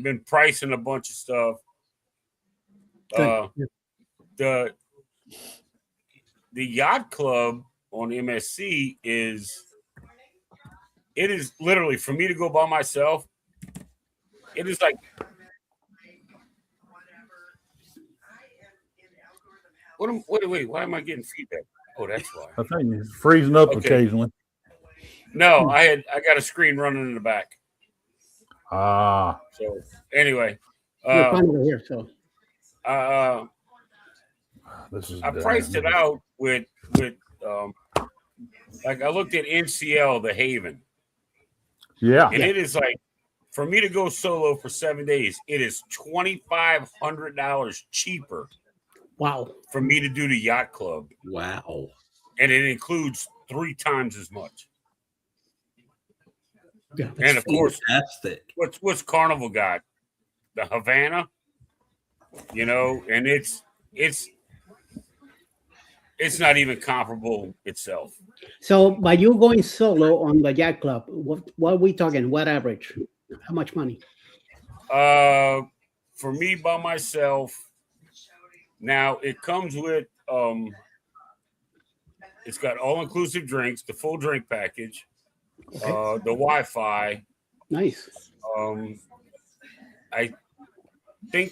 been pricing a bunch of stuff. The yacht club on MSC is literally, for me to go by myself, it is like, wait, why am I getting feedback? Oh, that's why. I think it's freezing up occasionally. No, I got a screen running in the back. So anyway, you're fine over here. So I priced it out with like, I looked at NCL, the Haven. Yeah. And it is like, for me to go solo for 7 days, it is $2,500 cheaper. Wow. For me to do the yacht club. Wow. And it includes 3 times as much. Yeah. And of course, fantastic. What's Carnival got? The Havana, and it's not even comparable itself. So by you going solo on the yacht club, what are we talking? What average? How much money? For me by myself, now it comes with it's got all-inclusive drinks, the full drink package, the Wi-Fi. Nice. I think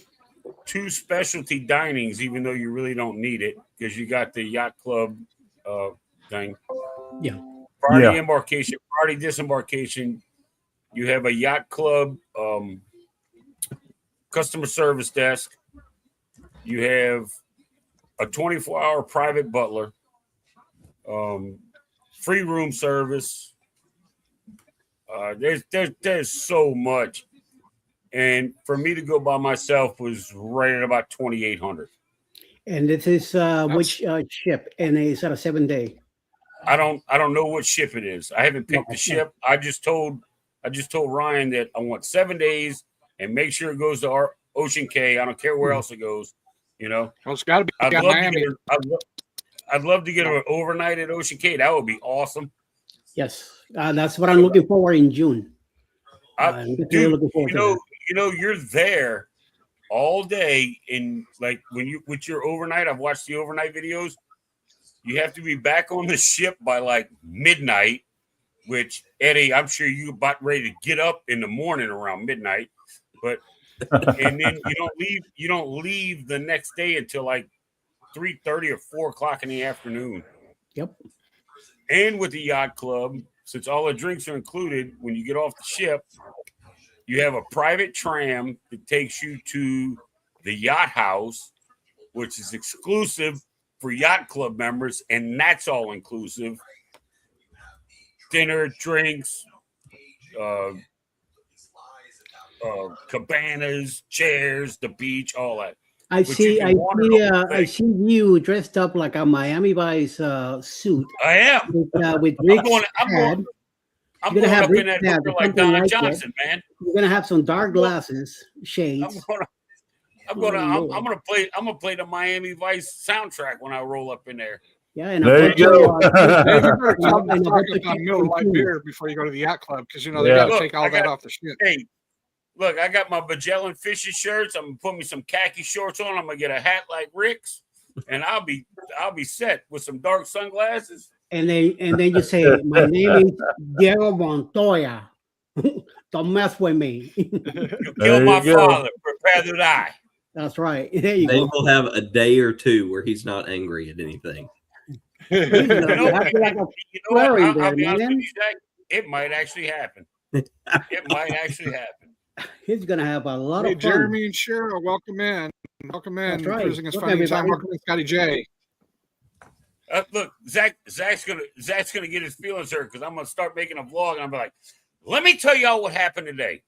2 specialty dinings, even though you really don't need it, because you got the yacht club thing. Yeah. Party embarkation, party disembarkation. You have a yacht club customer service desk. You have a 24-hour private butler, free room service. There's so much. And for me to go by myself was right at about $2,800. And this is which ship? And is that a 7-day? I don't know what ship it is. I haven't picked the ship. I just told Ryan that I want 7 days and make sure it goes to our Ocean K. I don't care where else it goes. Well, it's got to be. I'd love to get an overnight at Ocean K. That would be awesome. Yes, that's what I'm looking forward in June. Dude, you're there all day, and like with your overnight. I've watched the overnight videos. You have to be back on the ship by like midnight. Which, Eddie, I'm sure you're about ready to get up in the morning around midnight, but and then you don't leave the next day until like 3:30 or 4 o'clock in the afternoon. Yep. And with the yacht club, since all the drinks are included, when you get off the ship, you have a private tram that takes you to the yacht house, which is exclusive for yacht club members, and that's all inclusive. Dinner, drinks, cabanas, chairs, the beach, all that. I see you dressed up like a Miami Vice suit. I am. With Rick's I'm going up in that hooker like Don Johnson, man. You're gonna have some dark glasses, shades. I'm gonna play the Miami Vice soundtrack when I roll up in there. Yeah, and there you go. You better talk Miller Lite beer before you go to the yacht club, because they got to take all that off the ship. Hey, look, I got my Magellan fishing shirts. I'm gonna put me some khaki shorts on. I'm gonna get a hat like Rick's, and I'll be set with some dark sunglasses. And then you say, "My name is Diego Montoya. Don't mess with me." You kill my father, prepare to die. That's right. There you go. Will have a day or two where he's not angry at anything. I'll be honest with you, Zach, it might actually happen. He's gonna have a lot of fun. Jeremy and Cheryl, welcome in. Welcome in. That's right. Cruising is funny time. Welcome in, Scotty J. Look, Zach's gonna get his feelings hurt because I'm gonna start making a vlog and I'm like, let me tell y'all what happened today.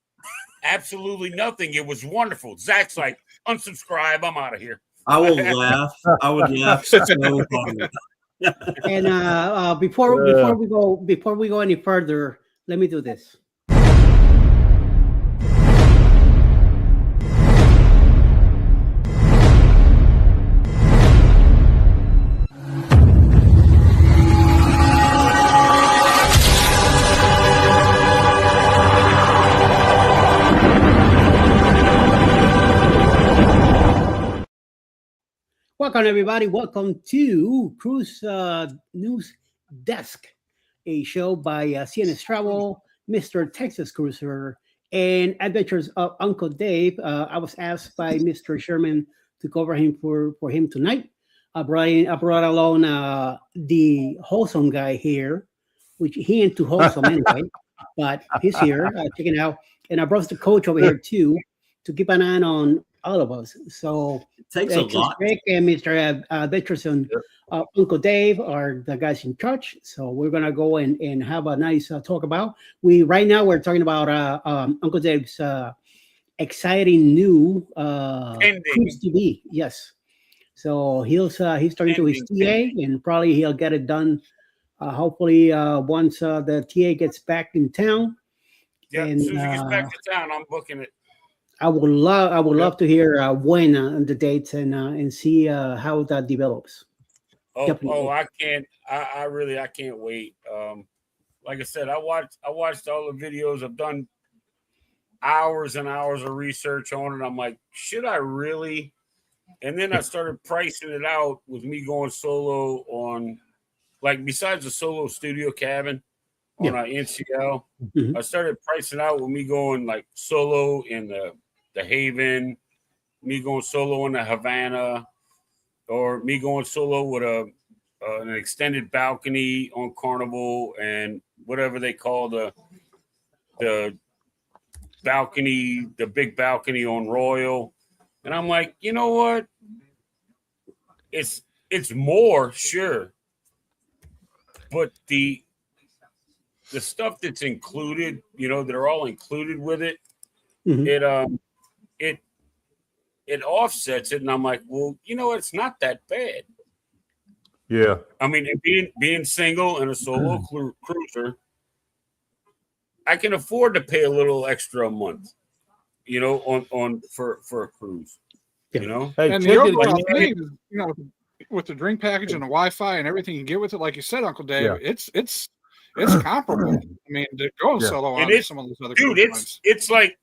Absolutely nothing. It was wonderful. Zach's like, unsubscribe. I'm out of here. I will laugh. I would laugh so hard. And before we go any further, let me do this. welcome everybody. Welcome to Cruise News Desk, a show by CNS Travel, Mr. Texas Cruiser, and Adventures of Uncle Dave. I was asked by Mr. Sherman to cover him for him tonight. I brought along the wholesome guy here, which he ain't too wholesome anyway, but he's here checking out. And I brought the coach over here too to keep an eye on all of us. So it takes a lot. Rick and Mr. Dickerson, Uncle Dave are the guys in charge. So we're gonna go and have a nice talk about. Right now we're talking about Uncle Dave's exciting new cruise TV. Yes. So he's starting to his TA and probably he'll get it done. Hopefully once the TA gets back in town. Yeah, as soon as he gets back to town, I'm booking it. I would love to hear when the dates and see how that develops. I can't. I can't wait. Like I said, I watched all the videos. I've done hours and hours of research on it. I'm like, should I really? And then I started pricing it out with me going solo on, like, besides the solo studio cabin on our NCL, I started pricing out with me going like solo in the Haven, me going solo in the Havana, or me going solo with an extended balcony on Carnival and whatever they call the balcony, the big balcony on Royal. And I'm like, you know what? It's more, sure. But the stuff that's included, that are all included with it, it offsets it. And I'm like, well, it's not that bad. Yeah. I mean, being single and a solo cruiser, I can afford to pay a little extra a month, for a cruise, Hey, and the overall thing is, with the drink package and the Wi-Fi and everything you get with it, like you said, Uncle Dave, it's comparable. I mean, to go solo on some of those other it's like,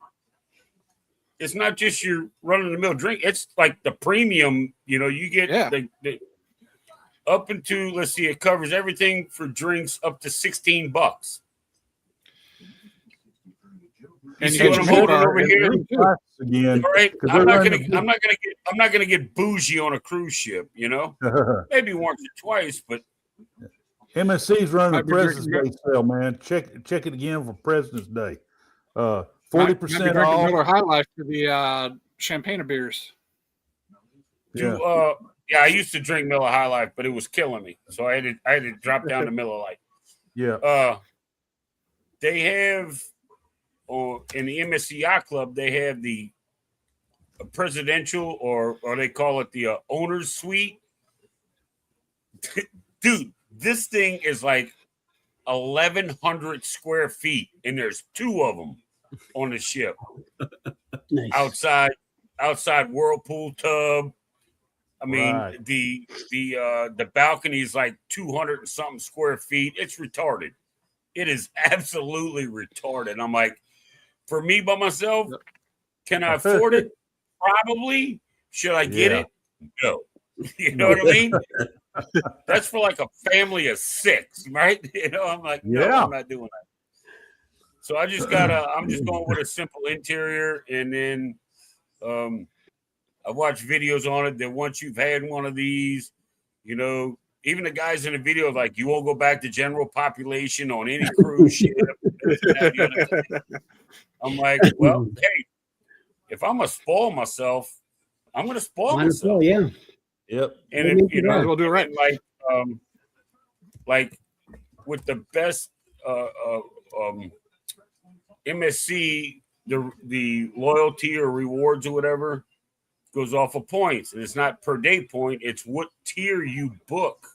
it's not just your run-of-the-mill drink. It's like the premium, you get the up into, let's see, it covers everything for drinks up to $16. And you see what I'm holding over here? Again, all right, I'm not gonna get bougie on a cruise ship, maybe once or twice, but MSC's running a President's Day sale, man. Check it again for President's Day. 40% off. Miller High Life for the champagne beers. I used to drink Miller High Life, but it was killing me, so I had to drop down to Miller Lite. Yeah. They have in the MSC Yacht Club, they have the presidential, or they call it the owner's suite. Dude, this thing is like 1,100 square feet, and there's 2 of them on the ship. Nice. Outside whirlpool tub. I mean, the balcony is like 200 and something square feet. It's retarded. It is absolutely retarded. I'm like, for me by myself, can I afford it? Probably. Should I get it? No. You know what I mean? That's for like a family of 6, right? I'm like, no, I'm not doing that. So I'm just going with a simple interior, and then I watch videos on it that once you've had one of these, even the guys in the video, like, you won't go back to general population on any cruise ship. I'm like, well, hey, if I'm going to spoil myself, I'm going to spoil myself. Yeah. Yep. And if, we'll do it right. Like with the best MSC, the loyalty or rewards or whatever goes off of points, and it's not per day point. It's what tier you book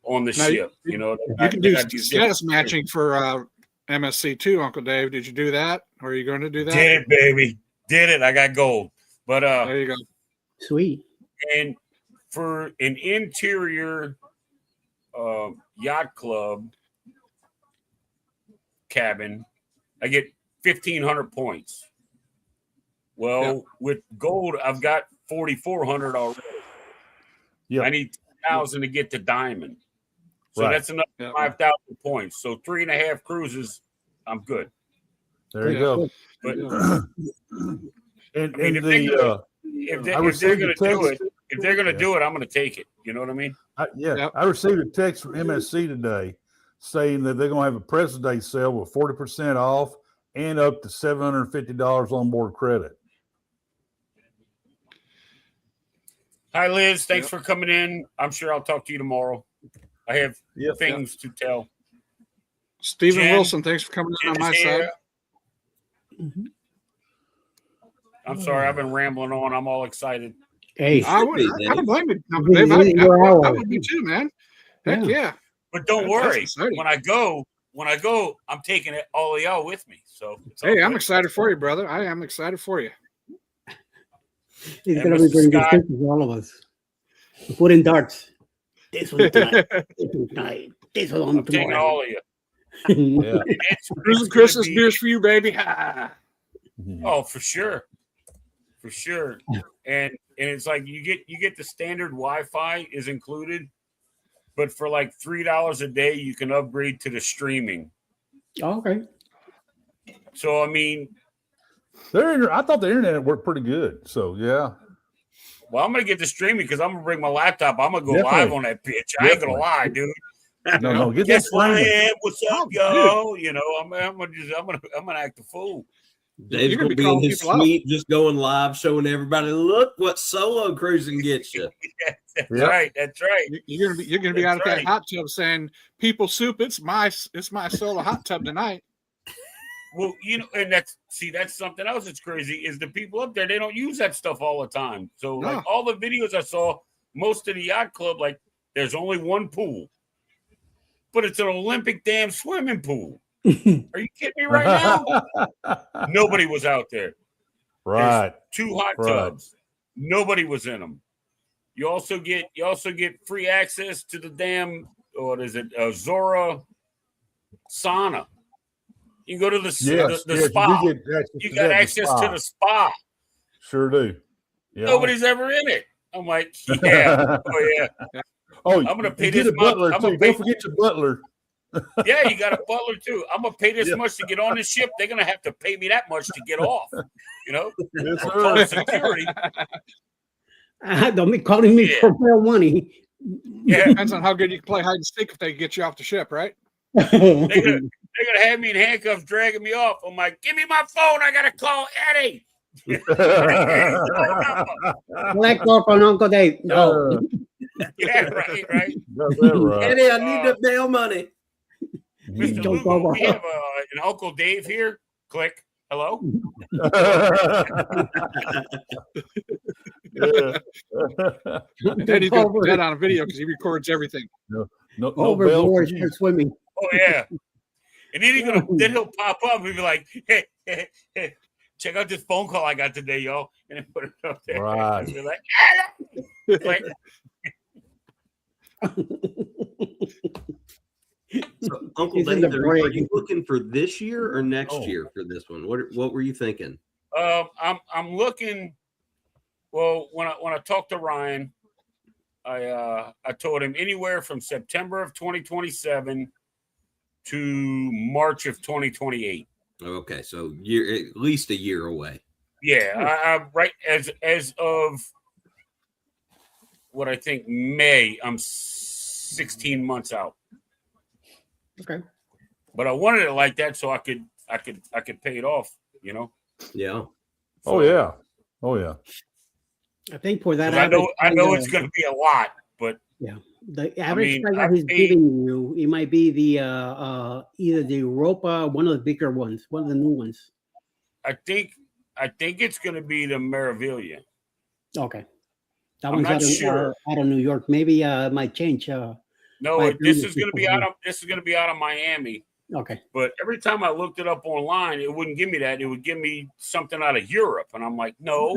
on the ship. You can do status matching for MSC too, Uncle Dave. Did you do that? Or are you going to do that? Did it, baby. Did it. I got gold. But there you go. Sweet. And for an interior yacht club cabin, I get 1,500 points. Well, with gold, I've got 4,400 already. Yep. I need 10,000 to get to diamond. So Right. that's another 5,000 points. So 3.5 cruises, I'm good. There you go. But and if they're gonna do it, I'm gonna take it. You know what I mean? I received a text from MSC today saying that they're gonna have a President's Day sale with 40% off and up to $750 on board credit. Hi, Liz. Thanks for coming in. I'm sure I'll talk to you tomorrow. I have things to tell. Stephen Wilson, thanks for coming in on my side. I'm sorry, I've been rambling on. I'm all excited. Hey, I don't blame you. I would be too, man. Heck yeah. But don't worry. When I go, I'm taking it all of y'all with me. So hey, I'm excited for you, brother. I am excited for you. He's gonna be bringing this picture to all of us. Put in darts. This one tonight. This one tonight. This one on tomorrow. Taking all of you. It's Christmas beers for you, baby. Oh, for sure. For sure. And it's like you get the standard Wi-Fi is included, but for like $3 a day you can upgrade to the streaming. Oh, okay. So I mean, I thought the internet worked pretty good. So yeah. Well, I'm gonna get the streaming because I'm gonna bring my laptop. I'm gonna go live on that bitch. I ain't gonna lie, dude. No, get Guess that who I streaming. am? What's up, yo? You know, I'm gonna act a fool. Dave's gonna be in his suite, just going live, showing everybody, look what solo cruising gets you. That's right. That's right. You're gonna be out of that hot tub saying, "People soup, it's my solo hot tub tonight." Well, you know, and that's something else that's crazy is the people up there, they don't use that stuff all the time. So like all the videos I saw, most of the yacht club, like there's only one pool, but it's an Olympic damn swimming pool. Are you kidding me right now? Nobody was out there. Right. There's 2 hot tubs. Nobody was in them. You also get free access to the damn Zora sauna. You can go to the spa. You got access to the spa. Sure do. Yeah. Nobody's ever in it. I'm like, yeah. Oh, yeah. Oh, I'm going to pay this much. Don't forget your butler. Yeah, you got a butler, too. I'm going to pay this much to get on the ship. They're going to have to pay me that much to get off. You know? Yes, security. Don't be calling me for real money. Yeah. Depends on how good you can play hide and seek if they get you off the ship, right? They're gonna have me in handcuffs, dragging me off. I'm like, give me my phone. I gotta call Eddie. Collect call from Uncle Dave. No. Yeah, right. Eddie, I need the bail money. Mr. Lugo, we have an Uncle Dave here. Click. Hello. Eddie's gonna put that on a video because he records everything. No overboard, start swimming. Oh yeah. And then he'll pop up and be like, hey, check out this phone call I got today, y'all. And then put it up there. Right. And like, So, Uncle Dave, are you looking for this year or next year for this one? What were you thinking? I'm looking. Well, when I talked to Ryan, I told him anywhere from September of 2027 to March of 2028. Okay, so at least a year away. Yeah, right as of what I think May, I'm 16 months out. Okay, but I wanted it like that so I could pay it off. You know. Yeah. Oh yeah. I think for that, I know it's going to be a lot, but yeah, the average price that he's giving you, it might be the either the Europa, one of the bigger ones, one of the new ones. I think it's going to be the Meraviglia. Okay, that one's out of New York. Maybe it might change. No, this is going to be out of Miami. Okay, but every time I looked it up online, it wouldn't give me that. It would give me something out of Europe, and I'm like, no.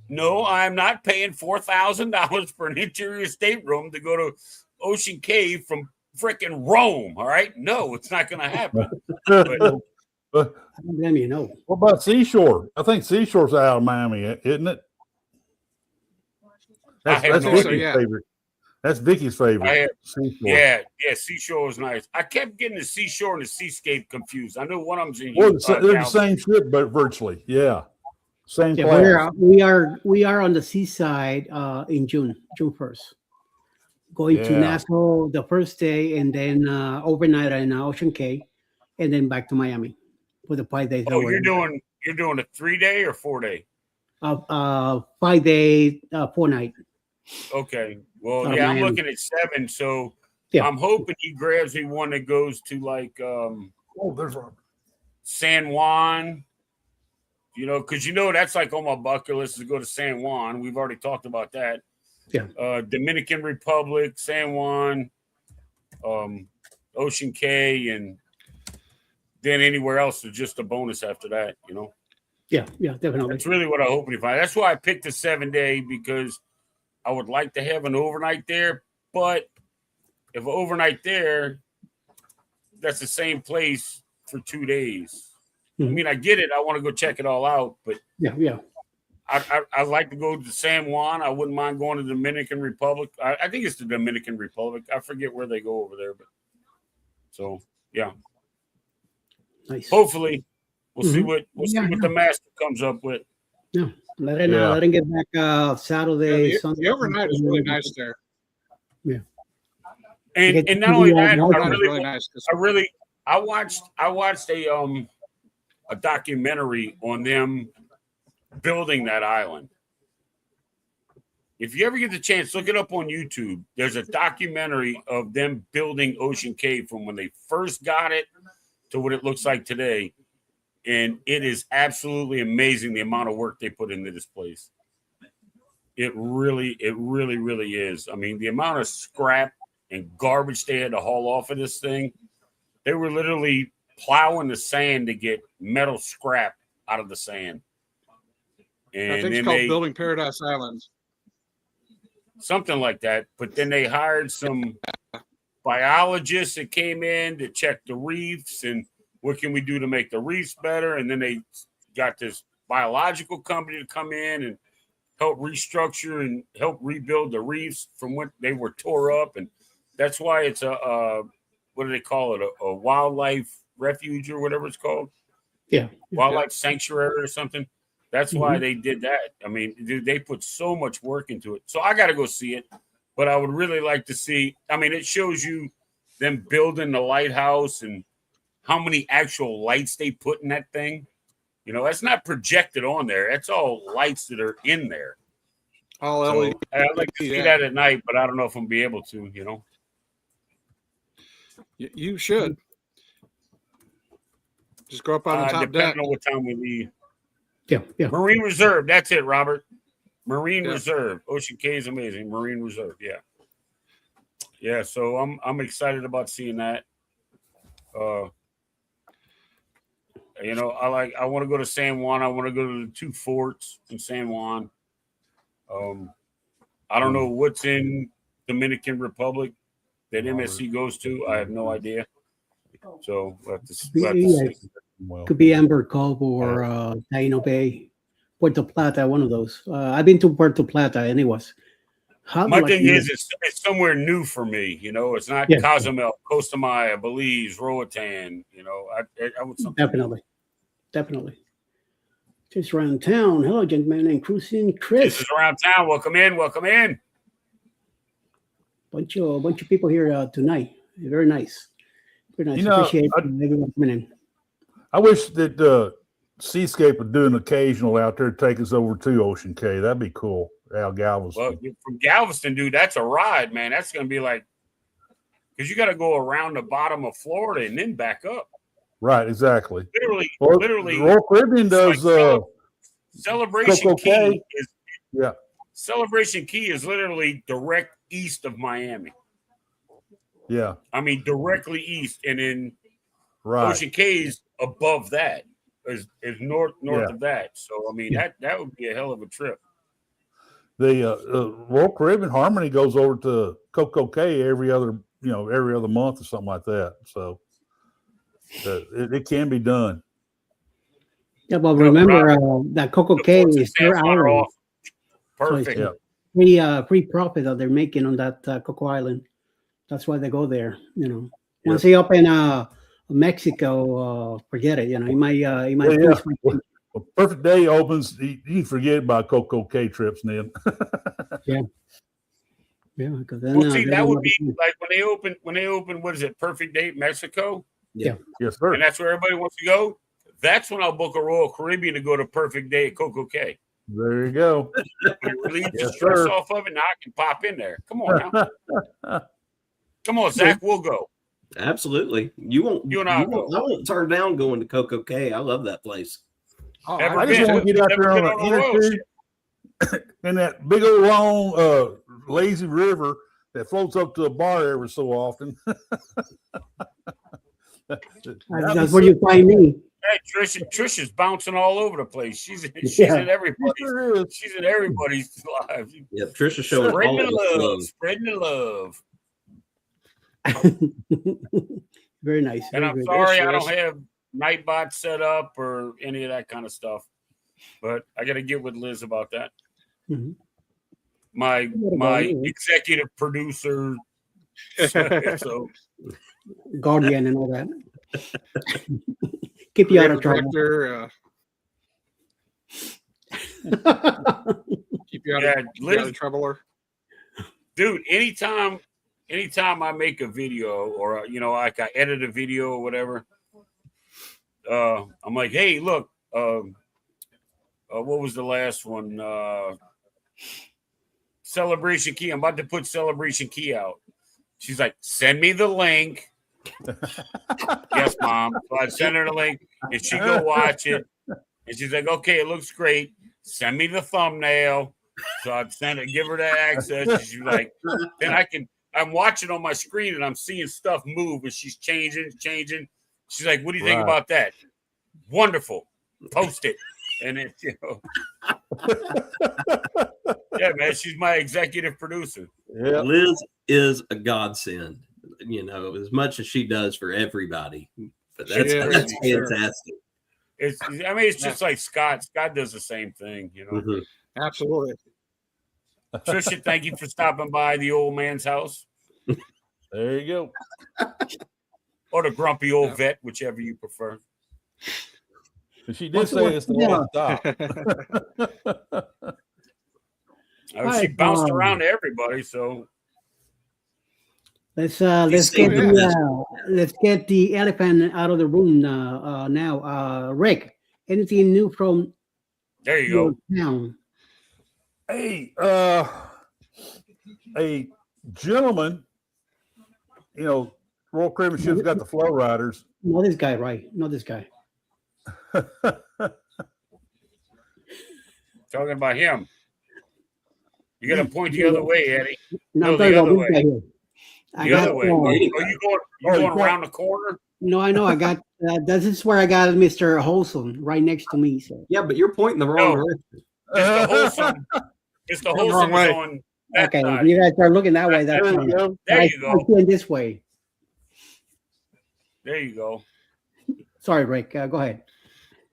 No, I'm not paying $4,000 for an interior stateroom to go to Ocean Cave from frickin' Rome. All right, no, it's not going to happen. But But I don't blame you. No. what about Seashore? I think Seashore's out of Miami, isn't it? That's Vicky's favorite. That's Vicky's favorite. Yeah, Seashore was nice. I kept getting the Seashore and the Seascape confused. I know one of them's in they're the same ship, but virtually, same class. We are on the seaside in June 1st. Going to Nassau the first day, and then overnight in Ocean Cay, and then back to Miami for the 5 days. Oh, you're doing a 3-day or 4-day? 5 day, 4 night. Okay. Well, I'm looking at 7, so I'm hoping he grabs me one that goes to like there's San Juan. Because that's like on my bucket list to go to San Juan. We've already talked about that. Yeah. Dominican Republic, San Juan, Ocean Cay, and then anywhere else is just a bonus after that. Yeah, definitely. That's really what I hope to find. That's why I picked a 7-day, because I would like to have an overnight there, but if an overnight there, that's the same place for 2 days. I mean, I get it. I want to go check it all out, but I like to go to San Juan. I wouldn't mind going to the Dominican Republic. I think it's the Dominican Republic. I forget where they go over there, but so nice. Hopefully, we'll see what the master comes up with. Yeah. Let him get back Saturday, Sunday. The overnight is really nice there. Yeah. And not only that, I watched a documentary on them building that island. If you ever get the chance, look it up on YouTube. There's a documentary of them building Ocean Cay from when they first got it to what it looks like today. And it is absolutely amazing the amount of work they put into this place. It really is. I mean, the amount of scrap and garbage they had to haul off of this thing, they were literally plowing the sand to get metal scrap out of the sand. And I think it's called Building Paradise Islands. Something like that. But then they hired some biologists that came in to check the reefs and what can we do to make the reefs better? And then they got this biological company to come in and help restructure and help rebuild the reefs from what they were tore up. And that's why it's what do they call it? A wildlife refuge or whatever it's called. Yeah. Wildlife sanctuary or something. That's why they did that. I mean, dude, they put so much work into it. So I got to go see it. But I would really like to see, I mean, it shows you them building the lighthouse and how many actual lights they put in that thing. That's not projected on there. That's all lights that are in there. All LED. I'd like to see that at night, but I don't know if I'm be able to, You should. Just go up on the top deck. Depending on what time we leave. Yeah. Marine Reserve. That's it, Robert. Marine Reserve. Ocean Cay is amazing. Marine Reserve. Yeah. So I'm excited about seeing that. I want to go to San Juan. I want to go to the 2 forts in San Juan. I don't know what's in Dominican Republic that MSC goes to. I have no idea. So we'll have to see. Could be Amber Cove or Taino Bay, Puerto Plata, one of those. I've been to Puerto Plata, and it was hot. My thing is, it's somewhere new for me. It's not Cozumel, Costa Maya, Belize, Roatan. I want something. Definitely. Just around town. Hello, gentlemen, and cruising Chris. This is around town. Welcome in. Bunch of people here tonight. Very nice. Very nice. Appreciate everyone coming in. I wish that Seascape would do an occasional out there to take us over to Ocean Cay. That'd be cool. Out Galveston. Well, from Galveston, dude, that's a ride, man. That's going to be like, because you got to go around the bottom of Florida and then back up. Right, exactly. Literally. Royal Caribbean does Celebration Key is Yeah. Celebration Key is literally direct east of Miami. Yeah. I mean, directly east, and then right. Ocean Cay is above that, is north of that. So I mean, that would be a hell of a trip. The Royal Caribbean Harmony goes over to Coco Cay every other month or something like that. So it can be done. Yeah, well, remember that Coco Cay is their island. Perfect. So free profit that they're making on that Coco Island. That's why they go there. Once they open Mexico, forget it. He might. Well, Perfect Day opens. You can forget about Coco Cay trips, then. Yeah. Because then well, see, that would be like when they open. What is it? Perfect Day Mexico. Yeah. Yes, sir. And that's where everybody wants to go. That's when I'll book a Royal Caribbean to go to Perfect Day at Coco Cay. There you go. Relieve the stress off of it. Now I can pop in there. Come on now. Come on, Zach. We'll go. Absolutely. You won't. You and I won't turn down going to Coco Cay. I love that place. I just want to get out there on an inner tube in that big old long lazy river that floats up to a bar every so often. That's where you find me. Hey, Trisha's bouncing all over the place. She's in everybody's. She's in everybody's lives. Yep, Trisha's showing spreading the love. Very nice. And I'm sorry I don't have Nightbot set up or any of that kind of stuff, but I got to get with Liz about that. Mm-hmm. My executive producer, so guardian and all that. Keep you out of trouble. Keep you out of trouble. Dude, anytime I make a video or like I edit a video or whatever, I'm like, hey, look, what was the last one? Celebration Key. I'm about to put Celebration Key out. She's like, send me the link. Yes, Mom. So I sent her the link, and she go watch it. And she's like, okay, it looks great. Send me the thumbnail. So I'd give her that access. And she's like, then I'm watching on my screen, and I'm seeing stuff move, and she's changing. She's like, what do you think about that? Wonderful. Post it. And it's, yeah, man, she's my executive producer. Yeah. Liz is a godsend, as much as she does for everybody. But that's fantastic. It's just like Scott. Scott does the same thing, Mm-hmm. Absolutely. Trisha, thank you for stopping by the old man's house. There you go. Or the grumpy old vet, whichever you prefer. She did say it's the last stop. She bounced around to everybody, so let's get the elephant out of the room now. Rick, anything new from there you go town? Hey, a gentleman, Royal Caribbean ship's got the flow riders. Not this guy, right? Not this guy. Talking about him. You got to point the other way, Eddie. No, the other way. The other way. Are you going around the corner? No, I know. I got. This is where I got Mr. Wholesome right next to me. So. Yeah, but you're pointing the wrong direction. It's the wholesome going. Okay, if you guys are looking that way, that's fine. There you go. Going this way. There you go. Sorry, Rick. Go ahead.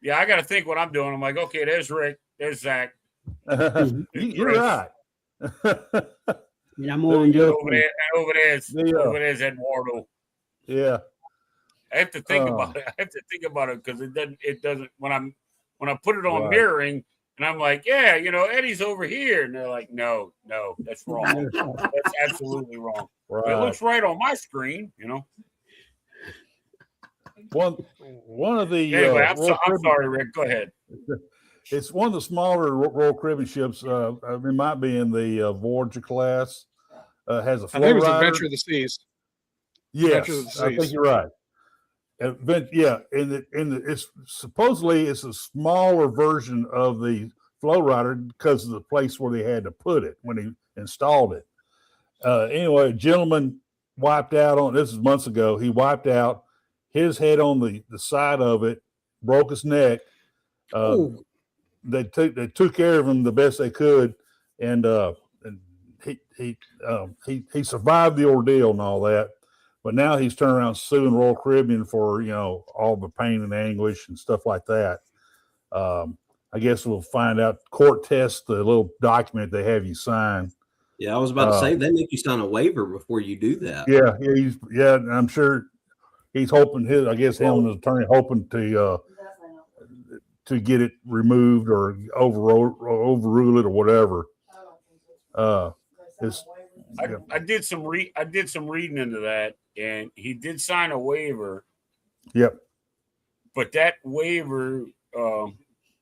Yeah, I got to think what I'm doing. I'm like, okay, there's Rick. There's Zach. You're right. I'm on over there's Eduardo. Yeah. I have to think about it. Because it doesn't when I put it on mirroring and I'm like, yeah, Eddie's over here. And they're like, no, that's wrong. That's absolutely wrong. Right. It looks right on my screen, One of the anyway, I'm sorry, Rick. Go ahead. It's one of the smaller Royal Caribbean ships. It might be in the Voyager class. Has a flow rider. I think it was Adventure of the Seas. Yes, I think you're right. It's supposedly it's a smaller version of the flow rider because of the place where they had to put it when he installed it. Anyway, a gentleman wiped out on this is months ago. He wiped out his head on the side of it, broke his neck. They took care of him the best they could, and he survived the ordeal and all that. But now he's turned around suing Royal Caribbean for all the pain and anguish and stuff like that. I guess we'll find out. Court test the little document they have you sign. Yeah, I was about to say they make you sign a waiver before you do that. Yeah, and I'm sure he's hoping him and his attorney hoping to get it removed or overrule it or whatever. I did some reading into that, and he did sign a waiver. Yep. But that waiver,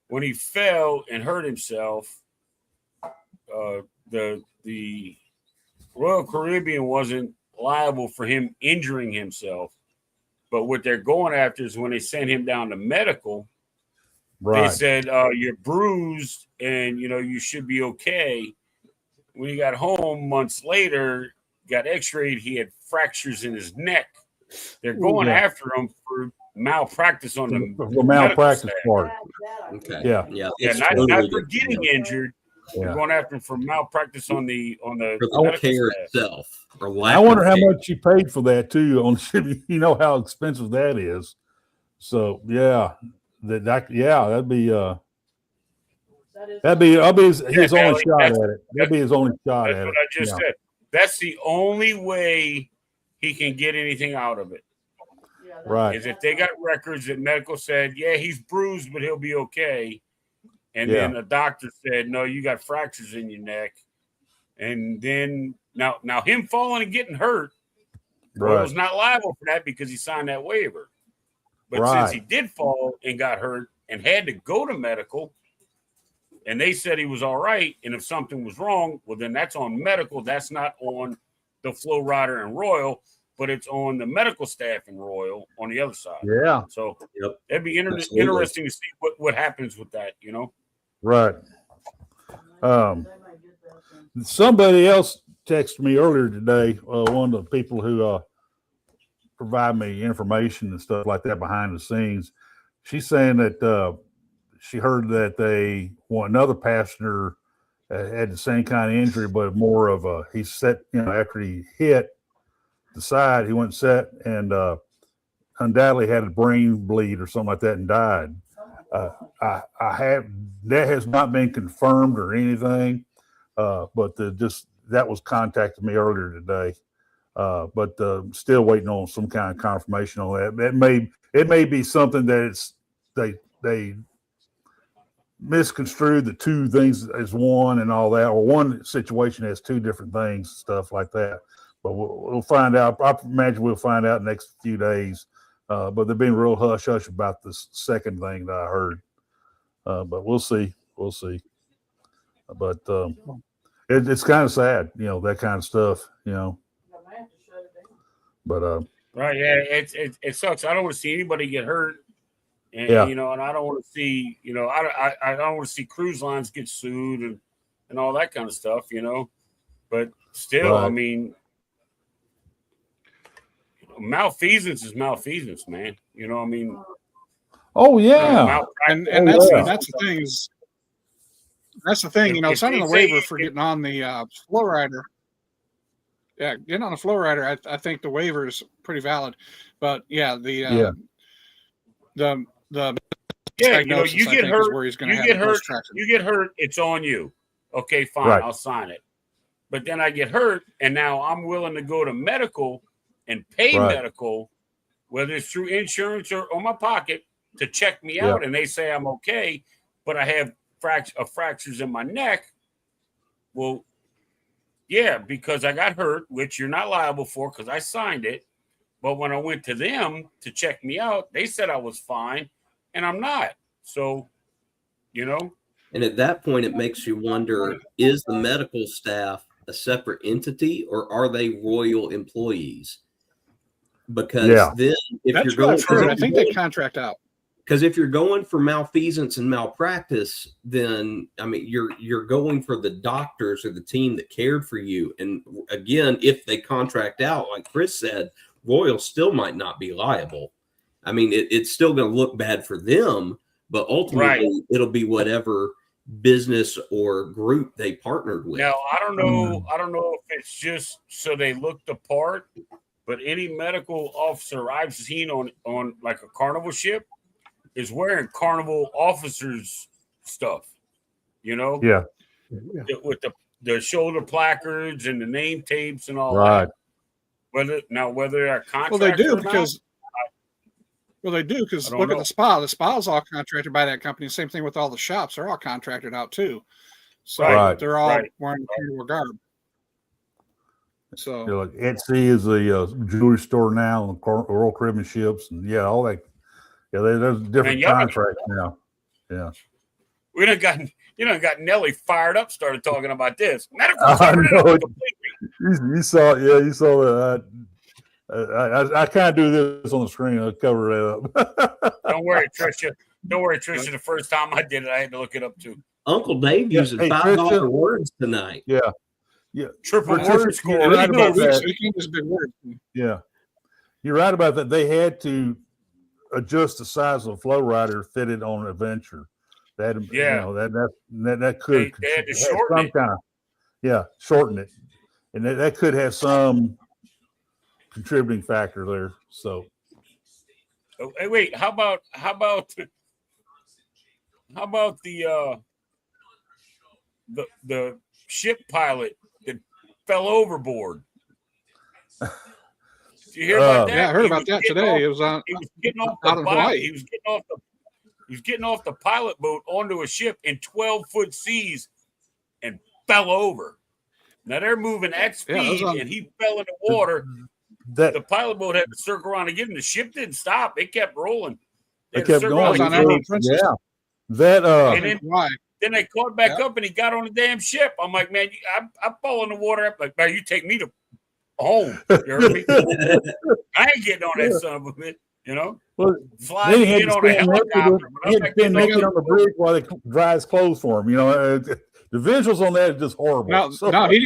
when he fell and hurt himself, the Royal Caribbean wasn't liable for him injuring himself. But what they're going after is when they sent him down to medical, they said, you're bruised and, you should be okay. When he got home months later, got x-rayed, he had fractures in his neck. They're going after him for malpractice on the malpractice part. Okay. Yeah. Not for getting injured. They're going after him for malpractice on the care itself. I wonder how much you paid for that too. You know how expensive that is. So that'd be his only shot at it. That'd be his only shot at it. That's what I just said. That's the only way he can get anything out of it. Right. Is if they got records that medical said, yeah, he's bruised, but he'll be okay. And then a doctor said, no, you got fractures in your neck. And then now him falling and getting hurt, Royal's not liable for that because he signed that waiver. But since he did fall and got hurt and had to go to medical, and they said he was all right, and if something was wrong, well, then that's on medical. That's not on the Flow Rider and Royal, but it's on the medical staff and Royal on the other side. Yeah. So that'd be interesting to see what happens with that, Right. Somebody else texted me earlier today, one of the people who provide me information and stuff like that behind the scenes. She's saying that she heard that another passenger had the same kind of injury, but more of he set, after he hit the side, he went and set and undoubtedly had a brain bleed or something like that and died. That has not been confirmed or anything, but that was contacted me earlier today. But still waiting on some kind of confirmation on that. It may be something that they misconstrued the two things as one and all that, or one situation has two different things, stuff like that. But we'll find out. I imagine we'll find out in the next few days. But they're being real hush hush about this second thing that I heard. But we'll see. But it's kind of sad, that kind of stuff, But right, it sucks. I don't want to see anybody get hurt, and and I don't want to see, I don't want to see cruise lines get sued and all that kind of stuff, But still, I mean, malfeasance is malfeasance, man. I mean. Oh yeah, and that's the thing is. That's the thing, signing the waiver for getting on the Flow Rider. Yeah, getting on the Flow Rider, I think the waiver is pretty valid. But you get hurt. You get hurt. It's on you. Okay, fine. Right. I'll sign it. But then I get hurt, and now I'm willing to go to medical and pay medical, whether it's through insurance or on my pocket, to check me out, and they say I'm okay, but I have fractures in my neck. Well, yeah, because I got hurt, which you're not liable for because I signed it. But when I went to them to check me out, they said I was fine, and I'm not. So, And at that point, it makes you wonder, is the medical staff a separate entity or are they Royal employees? Because then if you're going for, I think they contract out. Because if you're going for malfeasance and malpractice, then you're going for the doctors or the team that cared for you. And again, if they contract out, like Chris said, Royal still might not be liable. It's still going to look bad for them, but ultimately it'll be whatever business or group they partnered with. Now, I don't know if it's just so they look the part, but any medical officer I've seen on like a Carnival ship, is wearing Carnival officers stuff. You know, Yeah. with the shoulder placards and the name tapes and all Right. that. Whether they're contractors, Well, they do or because I don't look know. at the spa. The spa is all contracted by that company. Same thing with all the shops; they're all contracted out too. So Right. they're all Right. wearing Carnival garb. So You know, like Etsy is a jewelry store now, and Royal Caribbean ships, and all that. Yeah, there's different contracts now. Yeah. We done got Nelly fired up, started talking about this. Medical I covered it know. up completely. You saw that. I kind of do this on the screen. I'll cover it up. Don't worry, Tricia. The first time I did it, I had to look it up too. Uncle Dave using $5 words tonight. Yeah. Triple Tricia, word score. you're right about that. speaking is a big word. Yeah. You're right about that. They had to adjust the size of the flow rider fitted on Adventure. That that could they had to shorten it. Shorten it, and that could have some contributing factor there. So, hey, wait, how about the ship pilot that fell overboard? Did you hear about that? Yeah, I heard about that today. It was on. He was getting off out in Hawaii. He was getting off the pilot boat onto a ship in 12-foot seas and fell over. Now they're moving at speed, and he fell in the water. The pilot boat had to circle around again. The ship didn't stop; it kept rolling. It kept going. Yeah. Then they caught back up, and he got on the damn ship. I'm like, man, I fall in the water. I'm like, man, you take me to home. You heard me? I ain't getting on that son of a bitch. You know, flying in on a helicopter. He had to stand naked on the bridge while they dry his clothes for him. You know, the visuals on that is just horrible. No, he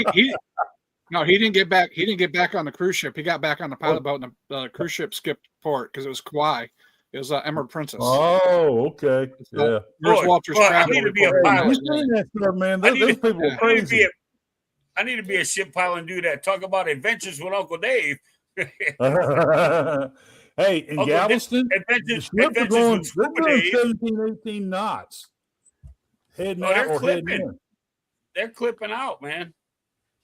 didn't get back. He didn't get back on the cruise ship. He got back on the pilot boat, and the cruise ship skipped port because it was Kauai. It was Emerald Princess. Oh, okay. Yeah. Where's Walter's travel? I need to be a pilot. Man, those people are crazy. I need to be a ship pilot and do that. Talk about adventures with Uncle Dave. Hey, in Galveston, the ships are going 17, 18 knots. Heading out or heading in. They're clipping out, man.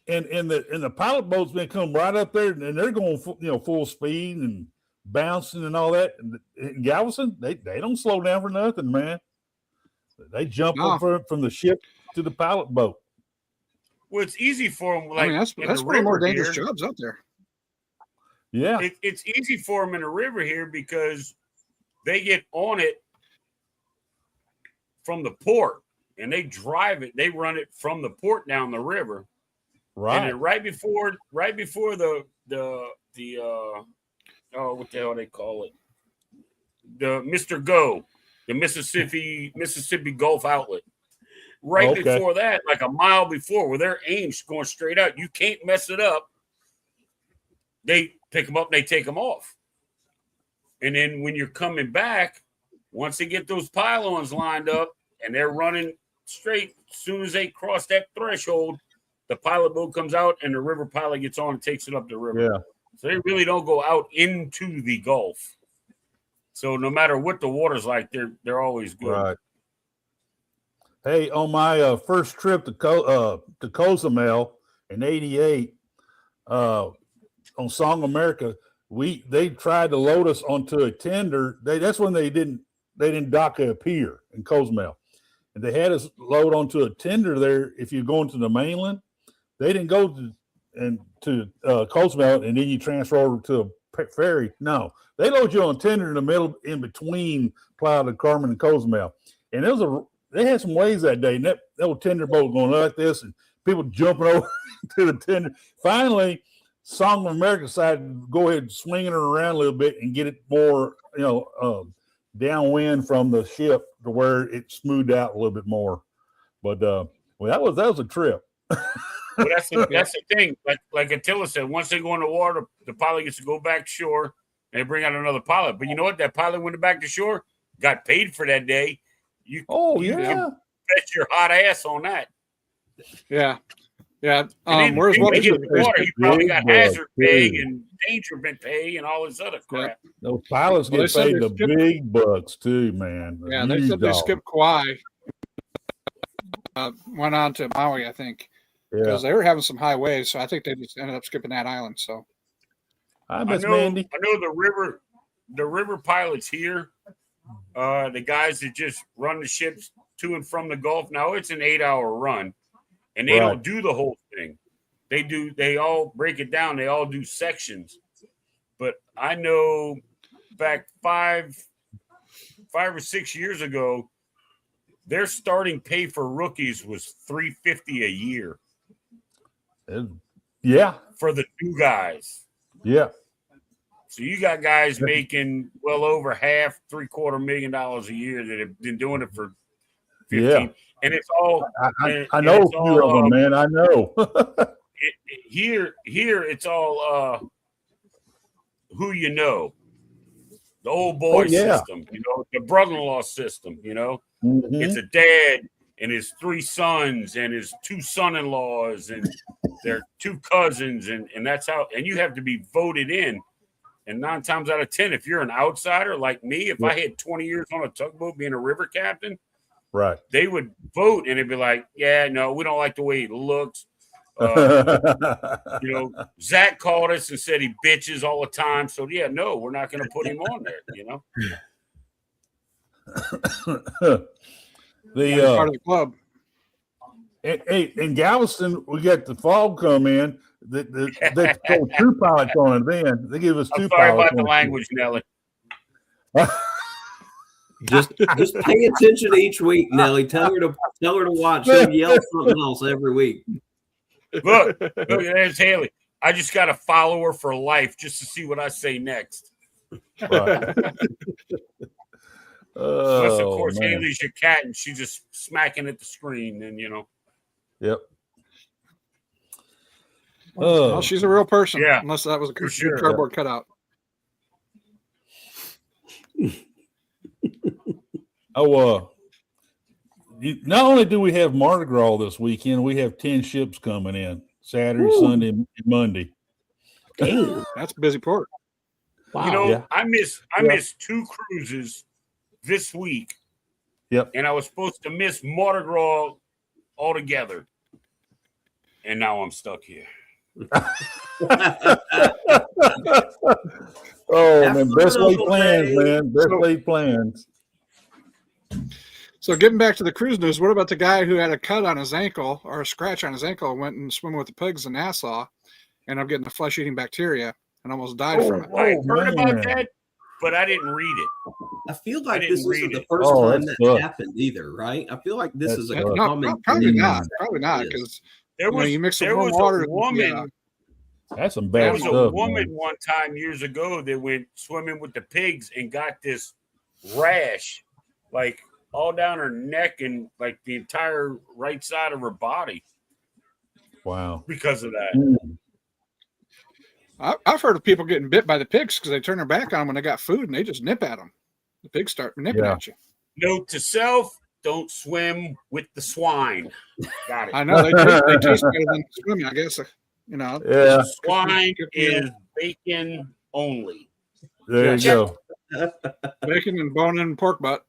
And the pilot boat's been come right up there, and they're going full speed and bouncing and all that. And in Galveston, they don't slow down for nothing, man. They jump from the ship to the pilot boat. Well, it's easy for them. Like, that's one of the more dangerous jobs out there. Yeah, it's easy for them in the river here because they get on it from the port and they drive it. They run it from the port down the river, right? And then right before the what the hell they call it, the Mr. Go, the Mississippi Gulf outlet. Right before that, like a mile before, where their aim's going straight out. You can't mess it up. They pick them up and they take them off. And then when you're coming back, once they get those pylons lined up and they're running straight, as soon as they cross that threshold, the pilot boat comes out and the river pilot gets on and takes it up the river. Yeah. So they really don't go out into the Gulf. So no matter what the water's like, they're always good. Right. Hey, on my first trip to Cozumel in '88, on Song America, they tried to load us onto a tender. That's when they didn't dock at a pier in Cozumel, and they had us load onto a tender there. If you're going to the mainland, they didn't go to Cozumel and then you transfer over to a ferry. No, they load you on a tender in the middle, in between Playa del Carmen and Cozumel, and they had some waves that day, and that old tender boat going like this, and people jumping over to the tender. Finally, Song of America decided to go ahead and swing it around a little bit and get it more, downwind from the ship to where it smoothed out a little bit more. But that was a trip. Well, that's the thing. Like Attila said, once they go in the water, the pilot gets to go back to shore. And they bring out another pilot. But you know what? That pilot went back to shore, got paid for that day. You can bet your hot ass on that. Yeah. Yeah. And Where's then what when he hit the water, he probably got Big hazard pay bucks, and endangerment pay and all this other crap. Those pilots Well, they get said paid they the skipped- big bucks too, man. The Yeah, they huge said they dollars. skipped Kauai. Went on to Maui, I think, Yeah, because they were having some high waves. So I think they just ended up skipping that island. So I I miss know Mandy. the river pilots here, the guys that just run the ships to and from the Gulf. Now it's an 8-hour run, and they Right. don't do the whole thing. They all break it down. They all do sections. But I know back 5 or 6 years ago, their starting pay for rookies was $350 a year Yeah, for the two guys. yeah, So you got guys making well over half, $750,000 a year that have been doing it for 15. yeah. And it's all I know a few of them, man. I know. here it's all who you know. The old boy system, the brother-in-law system, Mhm. It's a dad and his 3 sons and his 2 son-in-laws and their 2 cousins, and that's how. And you have to be voted in. And 9 times out of 10, if you're an outsider like me, if I had 20 years on a tugboat being a river captain, Right. they would vote and it'd be like, yeah, no, we don't like the way he looks. Zach called us and said he bitches all the time. So yeah, no, we're not going to put him on there. part of the club. In Galveston, we got the fog come in. They throw 2 pilots on it. Then they give us 2 I'm sorry pilots. about the language, Nelly. Just pay attention each week, Nelly. Tell her to watch. She'll yell something else every week. Look, there's Haley. I just got to follow her for life just to see what I say next. Right. Unless, of course, man. Haley's your cat and she's just smacking at the screen, then Yep. Well, she's a real person. Yeah, Unless that was a sure. cardboard cutout. Not only do we have Mardi Gras this weekend, we have 10 ships coming in Saturday, Sunday, and Monday. Damn. That's a busy port. Wow. I missed 2 cruises this week. Yep. And I was supposed to miss Mardi Gras altogether. And now I'm stuck here. Man, best laid plans, man. Best laid plans. So getting back to the cruise news, what about the guy who had a cut on his ankle or a scratch on his ankle and went and swam with the pigs in Nassau and I'm getting the flesh-eating bacteria and almost died from it? I heard about that, but I didn't read it. I feel like I this didn't isn't read the it. first time that that sucks. happened either, right? I feel like this That is a sucks. No, common probably thing. not. Probably not, because There was, you mix some there warm was water. a woman. That's some There bad was stuff. a woman man. one time years ago that went swimming with the pigs and got this rash, like all down her neck and like the entire right side of her body Wow. because of that. Mm. I've heard of people getting bit by the pigs because they turn their back on them when they got food and they just nip at them. The pigs start nipping at you. Note to self: don't swim with the swine. Got it. I know they taste better than swimming, I guess. Yeah. Swine is bacon only. There you go. Bacon and bone and pork butt.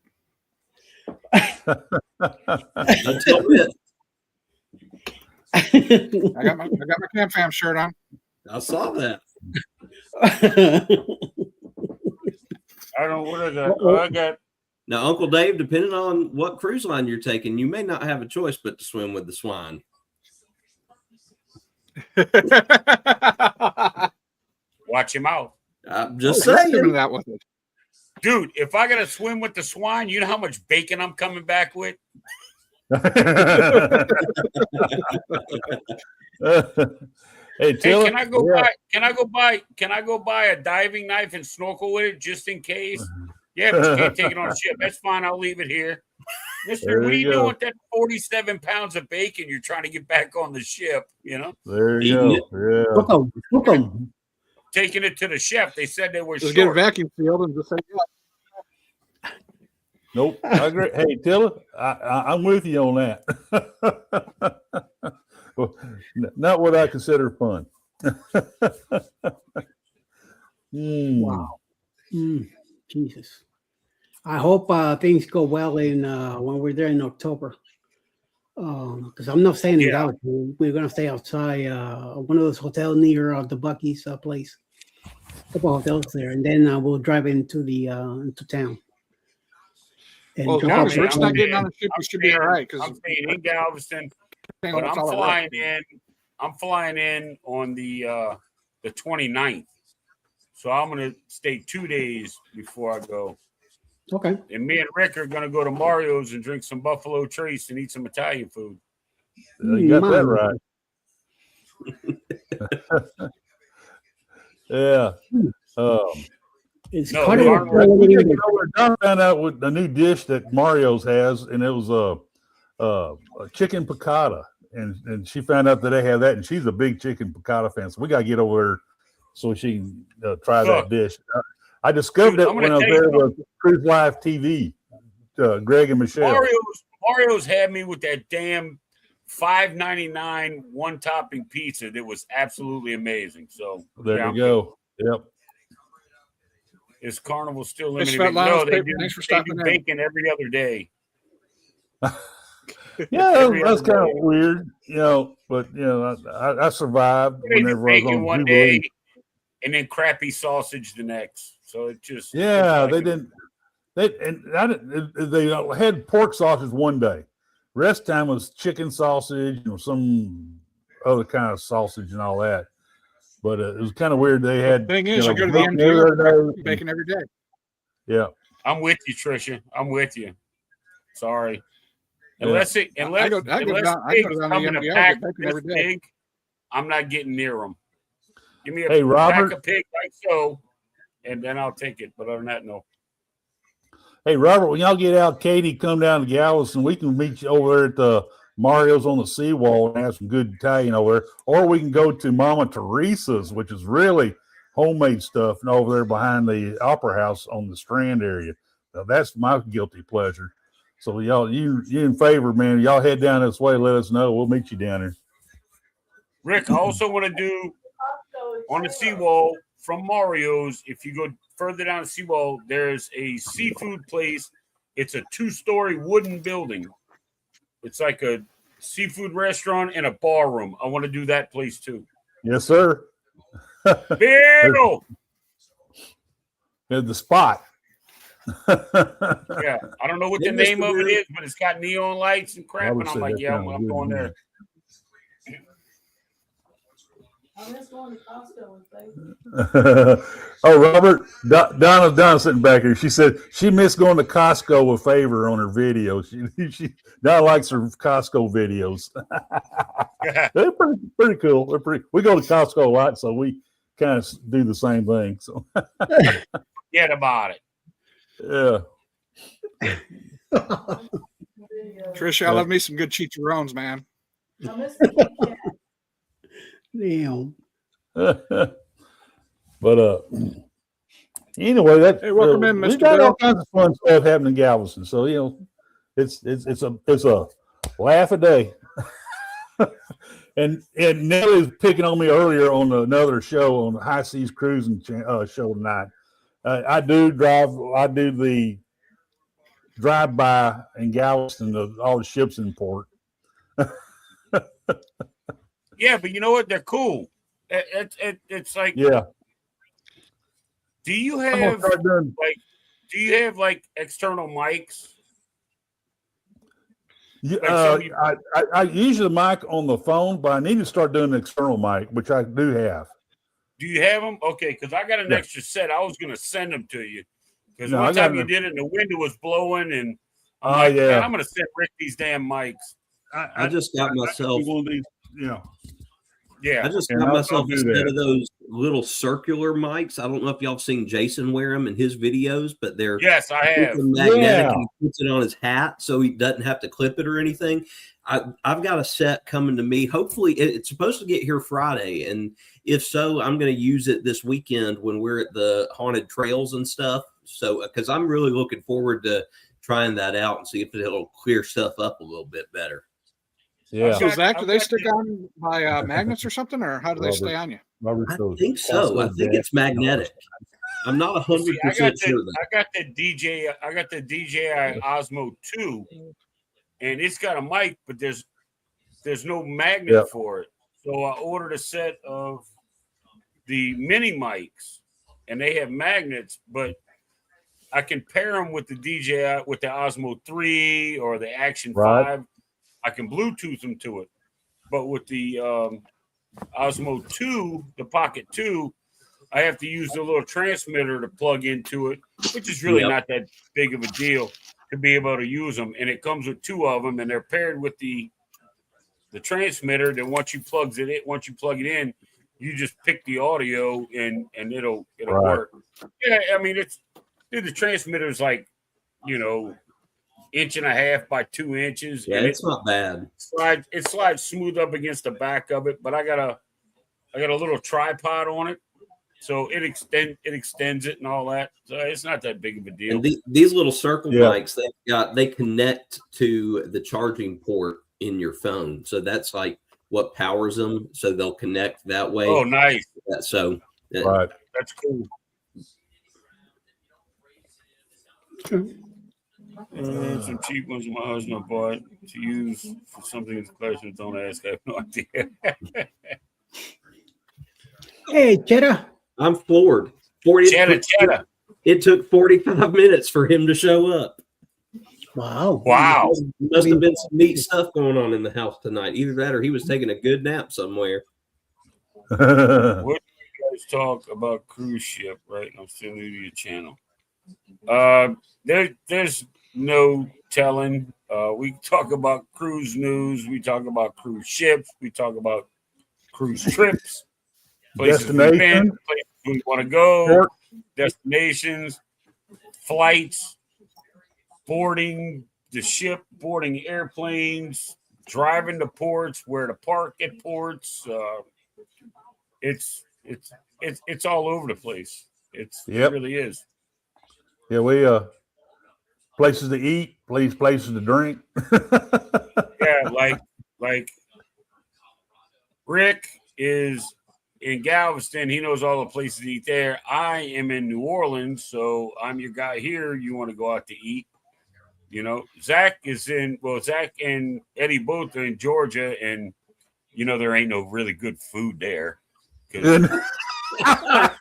Until it. I got my Cam Fam shirt on. I saw that. I don't know what I got. Oh, I got. Now, Uncle Dave, depending on what cruise line you're taking, you may not have a choice but to swim with the swine. Watch your mouth. I'm just You're saying. doing that with it. Dude, if I gotta swim with the swine, you know how much bacon I'm coming back with? Hey, Tilla, Can I go buy a diving knife and snorkel with it just in case? Yeah, but you can't take it on a ship. That's fine. I'll leave it here. Mister, There what are you you go. doing with that 47 pounds of bacon you're trying to get back on the ship? There you go. Welcome. Welcome. Taking it to the chef. They said they were Just get a short. vacuum sealed and just say, yeah. Nope. I agree. Hey, Tilla, I'm with you on that. Not what I consider fun. Wow. Jesus. I hope things go well in when we're there in October. Because I'm not staying in Gallatin. We're gonna stay outside one of those hotels near the Buc-ee's place. A couple hotels there, and then we'll drive into the into town. And Well, as long as Rick's not getting on the ship, we should be all right. Because I'm staying in Galveston, but I'm flying in. I'm flying in on the 29th, so I'm gonna stay 2 days before I go. Okay. And me and Rick are gonna go to Mario's and drink some Buffalo Trace and eat some Italian food. You got that right. Yeah. It's No, Don found out with the new dish that Mario's has, and it was a chicken piccata, and she found out that they have that, and she's a big chicken piccata fan. So we got to get over there so she can try that dish. I discovered it when I was there with Cruise Live TV, Greg and Michelle. Mario's had me with that damn $5.99 one topping pizza that was absolutely amazing. So there you go. Yep. Is Carnival still limited? No, they do bacon every other day. Yeah, that's kind of weird, but I survived whenever I was on one Jubilee. day and then crappy sausage the next. So it just they didn't. They had pork sausage one day. Rest time was chicken sausage and some other kind of sausage and all that. But it was kind of weird. They had. The thing is, you go to the MTO, bacon every day. Yeah, I'm with you, Tricia. I'm with you. Sorry. Unless pig is coming to pack this pig, I'm not getting near them. Give me a pack of pig like so, and then I'll take it. But other than that, no. Hey, Robert, when y'all get out, Katie, come down to Galveston. We can meet you over there at the Mario's on the seawall and have some good Italian over there. Or we can go to Mama Teresa's, which is really homemade stuff, and over there behind the Opera House on the Strand area. Now, that's my guilty pleasure. So y'all, you in favor, man. Y'all head down this way. Let us know. We'll meet you down there. Rick, I also want to do on the seawall from Mario's. If you go further down the seawall, there's a seafood place. It's a 2-story wooden building. It's like a seafood restaurant and a bar room. I want to do that place too. Yes, sir. Bill! The spot. Yeah, I don't know what the name of it is, but it's got neon lights and crap. And I'm like, yeah, I'm going there. I miss going to Costco with Favor. Oh, Robert, Donna's sitting back here. She said she missed going to Costco with Favor on her videos. Donna likes her Costco videos. They're pretty cool. We go to Costco a lot, so we kind of do the same thing. So forget about it. Yeah. Trisha, I love me some good chicharrones, man. I miss the cat. Damn. But anyway, that welcome in, Mr. We got Bill. all kinds of fun stuff happening in Galveston. So it's a laugh a day. and Nelly was picking on me earlier on another show on the High Seas Cruising show tonight. I do the drive-by in Galveston of all the ships in port. Yeah, but you know what? They're cool. It's like, yeah. Do you have external mics? I use the mic on the phone, but I need to start doing the external mic, which I do have. Do you have them? Okay, because I got an extra set. I was going to send them to you. Because one time you did it and the window was blowing, and I'm like, man, I'm going to send Rick these damn mics. I just got myself one of these, I just got myself a set of those little circular mics. I don't know if y'all have seen Jason wear them in his videos, but they're yes, I have. Magnetic, and he puts it on his hat so he doesn't have to clip it or anything. I've got a set coming to me. Hopefully, it's supposed to get here Friday, and if so, I'm going to use it this weekend when we're at the haunted trails and stuff. So, because I'm really looking forward to trying that out and see if it'll clear stuff up a little bit better. Yeah. So Zach, do they stick on by magnets or something, or how do they stay on you? I think so. I think it's magnetic. I'm not 100% sure. I got the DJI Osmo 2, and it's got a mic, but there's no magnet for it. So I ordered a set of the mini mics, and they have magnets, but I can pair them with the DJI with the Osmo 3 or the Action 5. I can Bluetooth them to it. But with the Osmo 2, the Pocket 2, I have to use the little transmitter to plug into it, which is really not that big of a deal to be able to use them. And it comes with 2 of them, and they're paired with the transmitter. Then once you plug it in, you just pick the audio and it'll work. Yeah, I mean the transmitter is like, 1.5 inches by 2 inches. Yeah, it's not bad. It slides smooth up against the back of it, but I got a little tripod on it, so it extends it and all that. So it's not that big of a deal. And these little circle mics, they connect to the charging port in your phone, so that's like what powers them. So they'll connect that way. Oh, nice. That's cool. Some cheap ones my husband bought to use for something as questions. Don't ask. I have no idea. Hey, Cheddar. I'm floored. Cheddar. It took 45 minutes for him to show up. Wow. Must have been some neat stuff going on in the house tonight. Either that or he was taking a good nap somewhere. What do you guys talk about cruise ship, right? I'm still new to your channel. There's no telling. We talk about cruise news. We talk about cruise ships. We talk about cruise trips. Places we've been, places we want to go, destinations, flights, boarding the ship, boarding airplanes, driving to ports, where to park at ports. It's all over the place. It really is. Yeah, we places to eat, places to drink. Yeah, like Rick is in Galveston. He knows all the places to eat there. I am in New Orleans, so I'm your guy here. You want to go out to eat. Zach and Eddie both are in Georgia, and there ain't no really good food there. Let me tell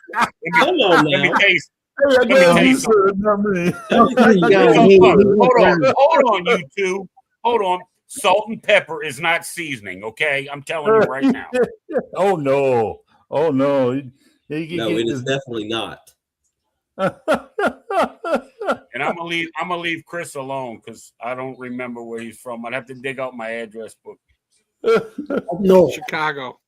you. Hold on, you two. Hold on. Salt and pepper is not seasoning, okay? I'm telling you right now. Oh no. No, it is definitely not. And I'm gonna leave Chris alone because I don't remember where he's from. I'd have to dig out my address book. No. Chicago.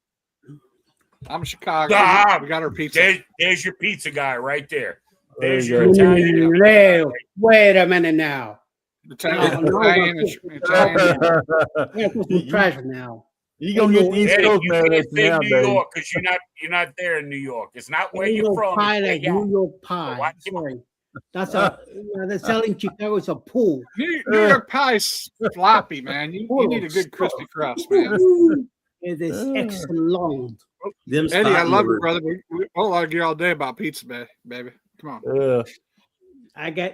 I'm Chicago. We got our pizza. There's your pizza guy right there. There's your Italian. Wait a minute now. Italian. Now. You gonna get the East Coast now, New York, because you're not there in New York. It's not where you're from. Pie like New York pie. Sorry. They're selling Chicago. It's a pool. New York pie's floppy, man. You need a good crispy crust, man. It is excellent. Eddie, I love you, brother. We'll argue all day about pizza, baby. Come on. Yeah. I got,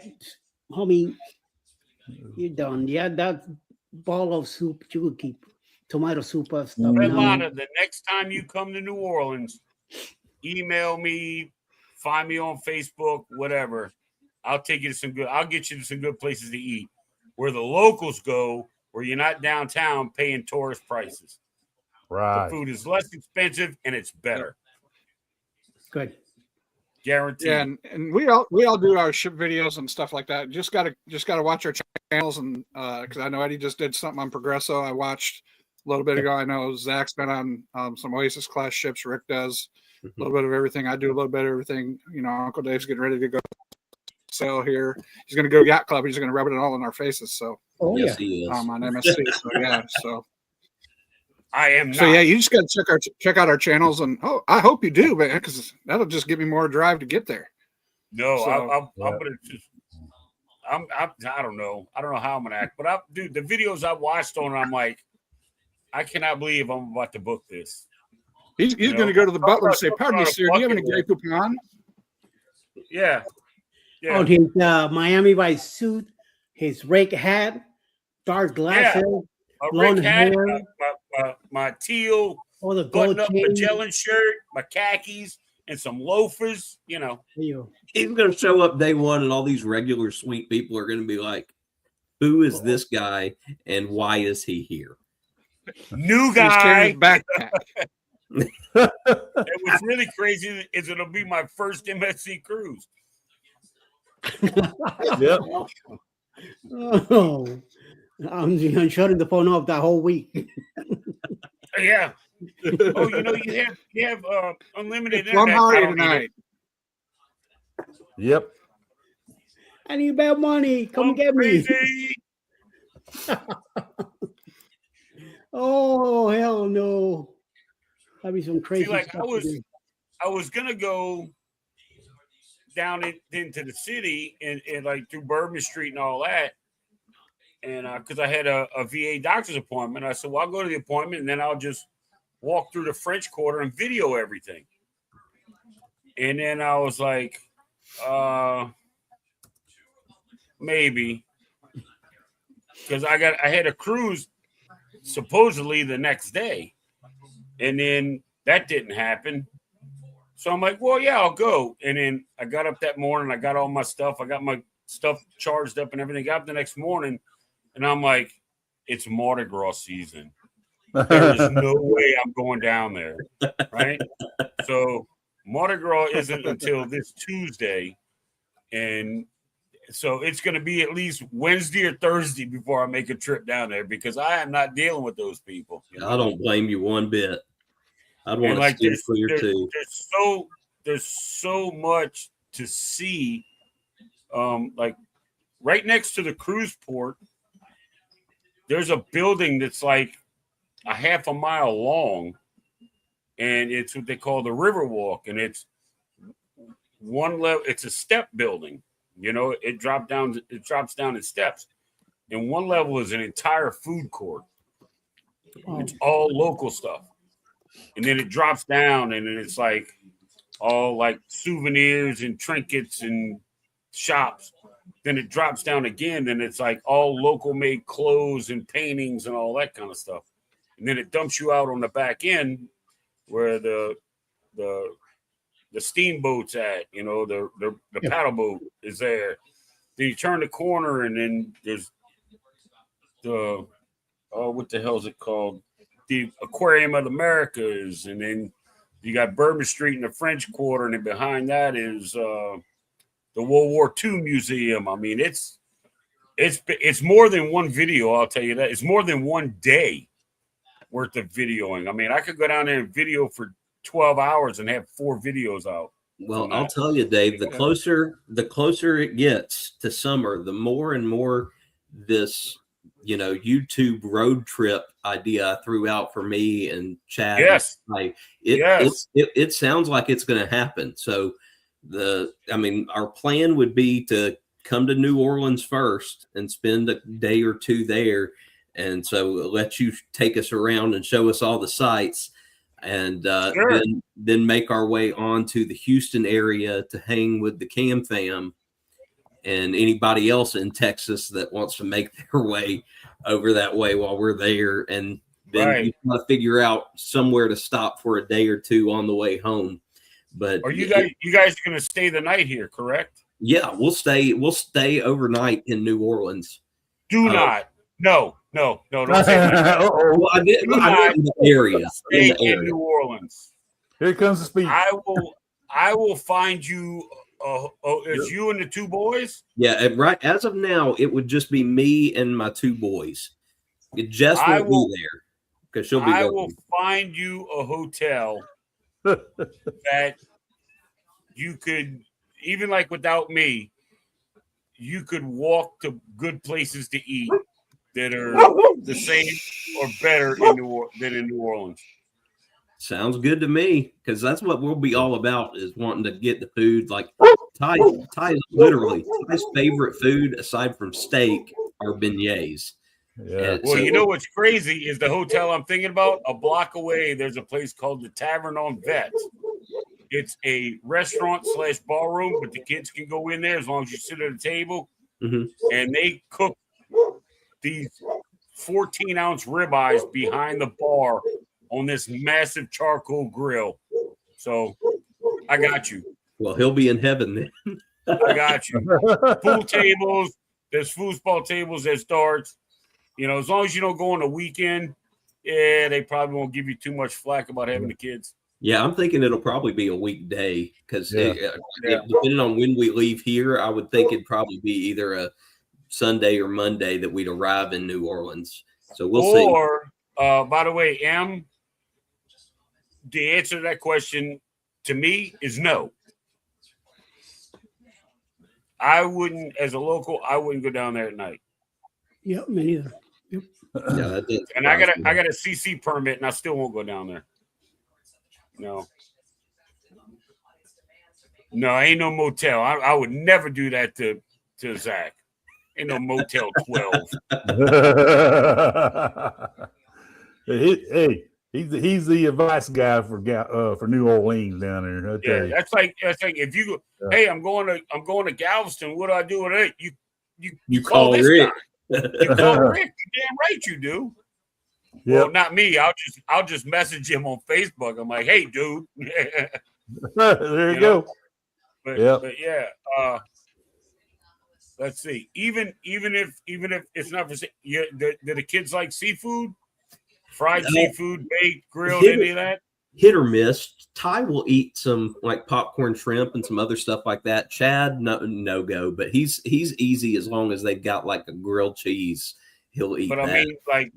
homie, you're done. Yeah, that ball of soup you could keep. Tomato soup of stuff. Lana, the next time you come to New Orleans, email me, find me on Facebook, whatever. I'll get you to some good places to eat where the locals go, where you're not downtown paying tourist prices. Right. The food is less expensive and it's better. Good. Guaranteed. Yeah, and we all do our ship videos and stuff like that. Just gotta watch our channels, and because I know Eddie just did something on Progresso. I watched a little bit ago. I know Zach's been on some Oasis class ships. Rick does a little bit of everything. I do a little bit of everything. Uncle Dave's getting ready to go sail here. He's going to go yacht club. He's going to rub it all in our faces. So yes, he is. on MSC. So yeah, so. I am not. So yeah, you just got to check out our channels, and I hope you do, man, because that'll just give me more drive to get there. No, So, I'm gonna just. I don't know. I don't know how I'm gonna act, but dude, the videos I watched on, I'm like, I cannot believe I'm about to book this. He's going to go to the butler and say, "Pardon me, sir, do you have any Grey Poupon?" Yeah. Yeah. On his Miami Vice suit, his rake hat, dark glasses, blonde hair, my teal all the gold button-up chain. Magellan shirt, my khakis, and some loafers. You know, he's going to show up day one, and all these regular sweet people are going to be like, "Who is this guy, and why is he here?" New guy. He's carrying his backpack. And what's really crazy is it'll be my first MSC cruise. Yep. Oh, I'm shutting the phone off that whole week. Yeah. Oh, you have unlimited Plum internet. Holiday tonight. Yep. I need bad money. Come get me. Oh, hell no. That'd be some crazy stuff. I was gonna go down into the city and like through Bourbon Street and all that. And because I had a VA doctor's appointment, I said, well, I'll go to the appointment and then I'll just walk through the French Quarter and video everything. And then I was like, maybe, because I had a cruise supposedly the next day, and then that didn't happen. So I'm like, well, yeah, I'll go. And then I got up that morning, I got all my stuff, I got my stuff charged up and everything. Got up the next morning, and I'm like, it's Mardi Gras season. There is no way I'm going down there, right? So Mardi Gras isn't until this Tuesday, and so it's going to be at least Wednesday or Thursday before I make a trip down there, because I am not dealing with those people. I don't blame you one bit. I'd want to steer clear too. There's so much to see. Like right next to the cruise port, there's a building that's like a half a mile long, and it's what they call the River Walk, and it's one level. It's a step building. It drops down in steps, and one level is an entire food court. It's all local stuff, and then it drops down, and then it's like all like souvenirs and trinkets and shops. Then it drops down again, and it's like all local made clothes and paintings and all that kind of stuff. And then it dumps you out on the back end where the steamboat's at, the paddle boat is there. Then you turn the corner, and then there's the what the hell is it called? The Aquarium of the Americas, and then you got Bourbon Street in the French Quarter, and then behind that is the World War II Museum. I mean, it's more than one video. I'll tell you that. It's more than one day worth of videoing. I mean, I could go down there and video for 12 hours and have 4 videos out. Well, I'll tell you, Dave, the closer it gets to summer, the more and more this, YouTube road trip idea I threw out for me and Chad. Yes. It sounds like it's going to happen. So our plan would be to come to New Orleans first and spend a day or two there. And so let you take us around and show us all the sights, and then make our way on to the Houston area to hang with the Cam fam and anybody else in Texas that wants to make their way over that way while we're there. And then you got to figure out somewhere to stop for a day or two on the way home. But are you guys going to stay the night here, correct? Yeah, we'll stay overnight in New Orleans. Do not. No, don't say that. Well, I did in the area. In New Orleans. Here comes the speech. I will find you. It's you and the 2 boys? Yeah, right. As of now, it would just be me and my 2 boys. Jess won't be there because she'll be. I will find you a hotel that you could, even like without me, you could walk to good places to eat that are the same or better than in New Orleans. Sounds good to me, because that's what we'll be all about, is wanting to get the food. Like Ty's favorite food aside from steak are beignets. Yeah. Well, you know what's crazy is the hotel I'm thinking about. A block away, there's a place called the Tavern on Vet. It's a restaurant / ballroom, but the kids can go in there as long as you sit at a table. Mm-hmm. And they cook these 14-ounce ribeyes behind the bar on this massive charcoal grill. So I got you. Well, he'll be in heaven then. I got you. Pool tables, there's foosball tables, there's darts. You know, as long as you don't go on a weekend, yeah, they probably won't give you too much flack about having the kids. Yeah, I'm thinking it'll probably be a weekday because Yeah. depending on when we leave here, I would think it'd probably be either a Sunday or Monday that we'd arrive in New Orleans. So we'll see. Or, by the way, the answer to that question to me is no. I wouldn't, as a local, I wouldn't go down there at night. Yep, me neither. Yep. Yeah, And I got a CC permit, and I still won't go down there. No, ain't no motel. I would never do that to Zach. Ain't no Motel 12. Hey, he's the advice guy for New Orleans down there. Yeah, that's like if you go, hey, I'm going to Galveston. What do I do with it? You call this Rick. guy. You call Rick. You damn right you do. Yep. Well, not me. I'll just message him on Facebook. I'm like, hey, dude. There you go. But yeah, let's see. Even if it's not for do the kids like seafood, fried seafood, baked, grilled, any of that? Hit or miss. Ty will eat some like popcorn shrimp and some other stuff like that. Chad, no go, but he's easy as long as they've got like a grilled cheese. He'll eat. But I mean, like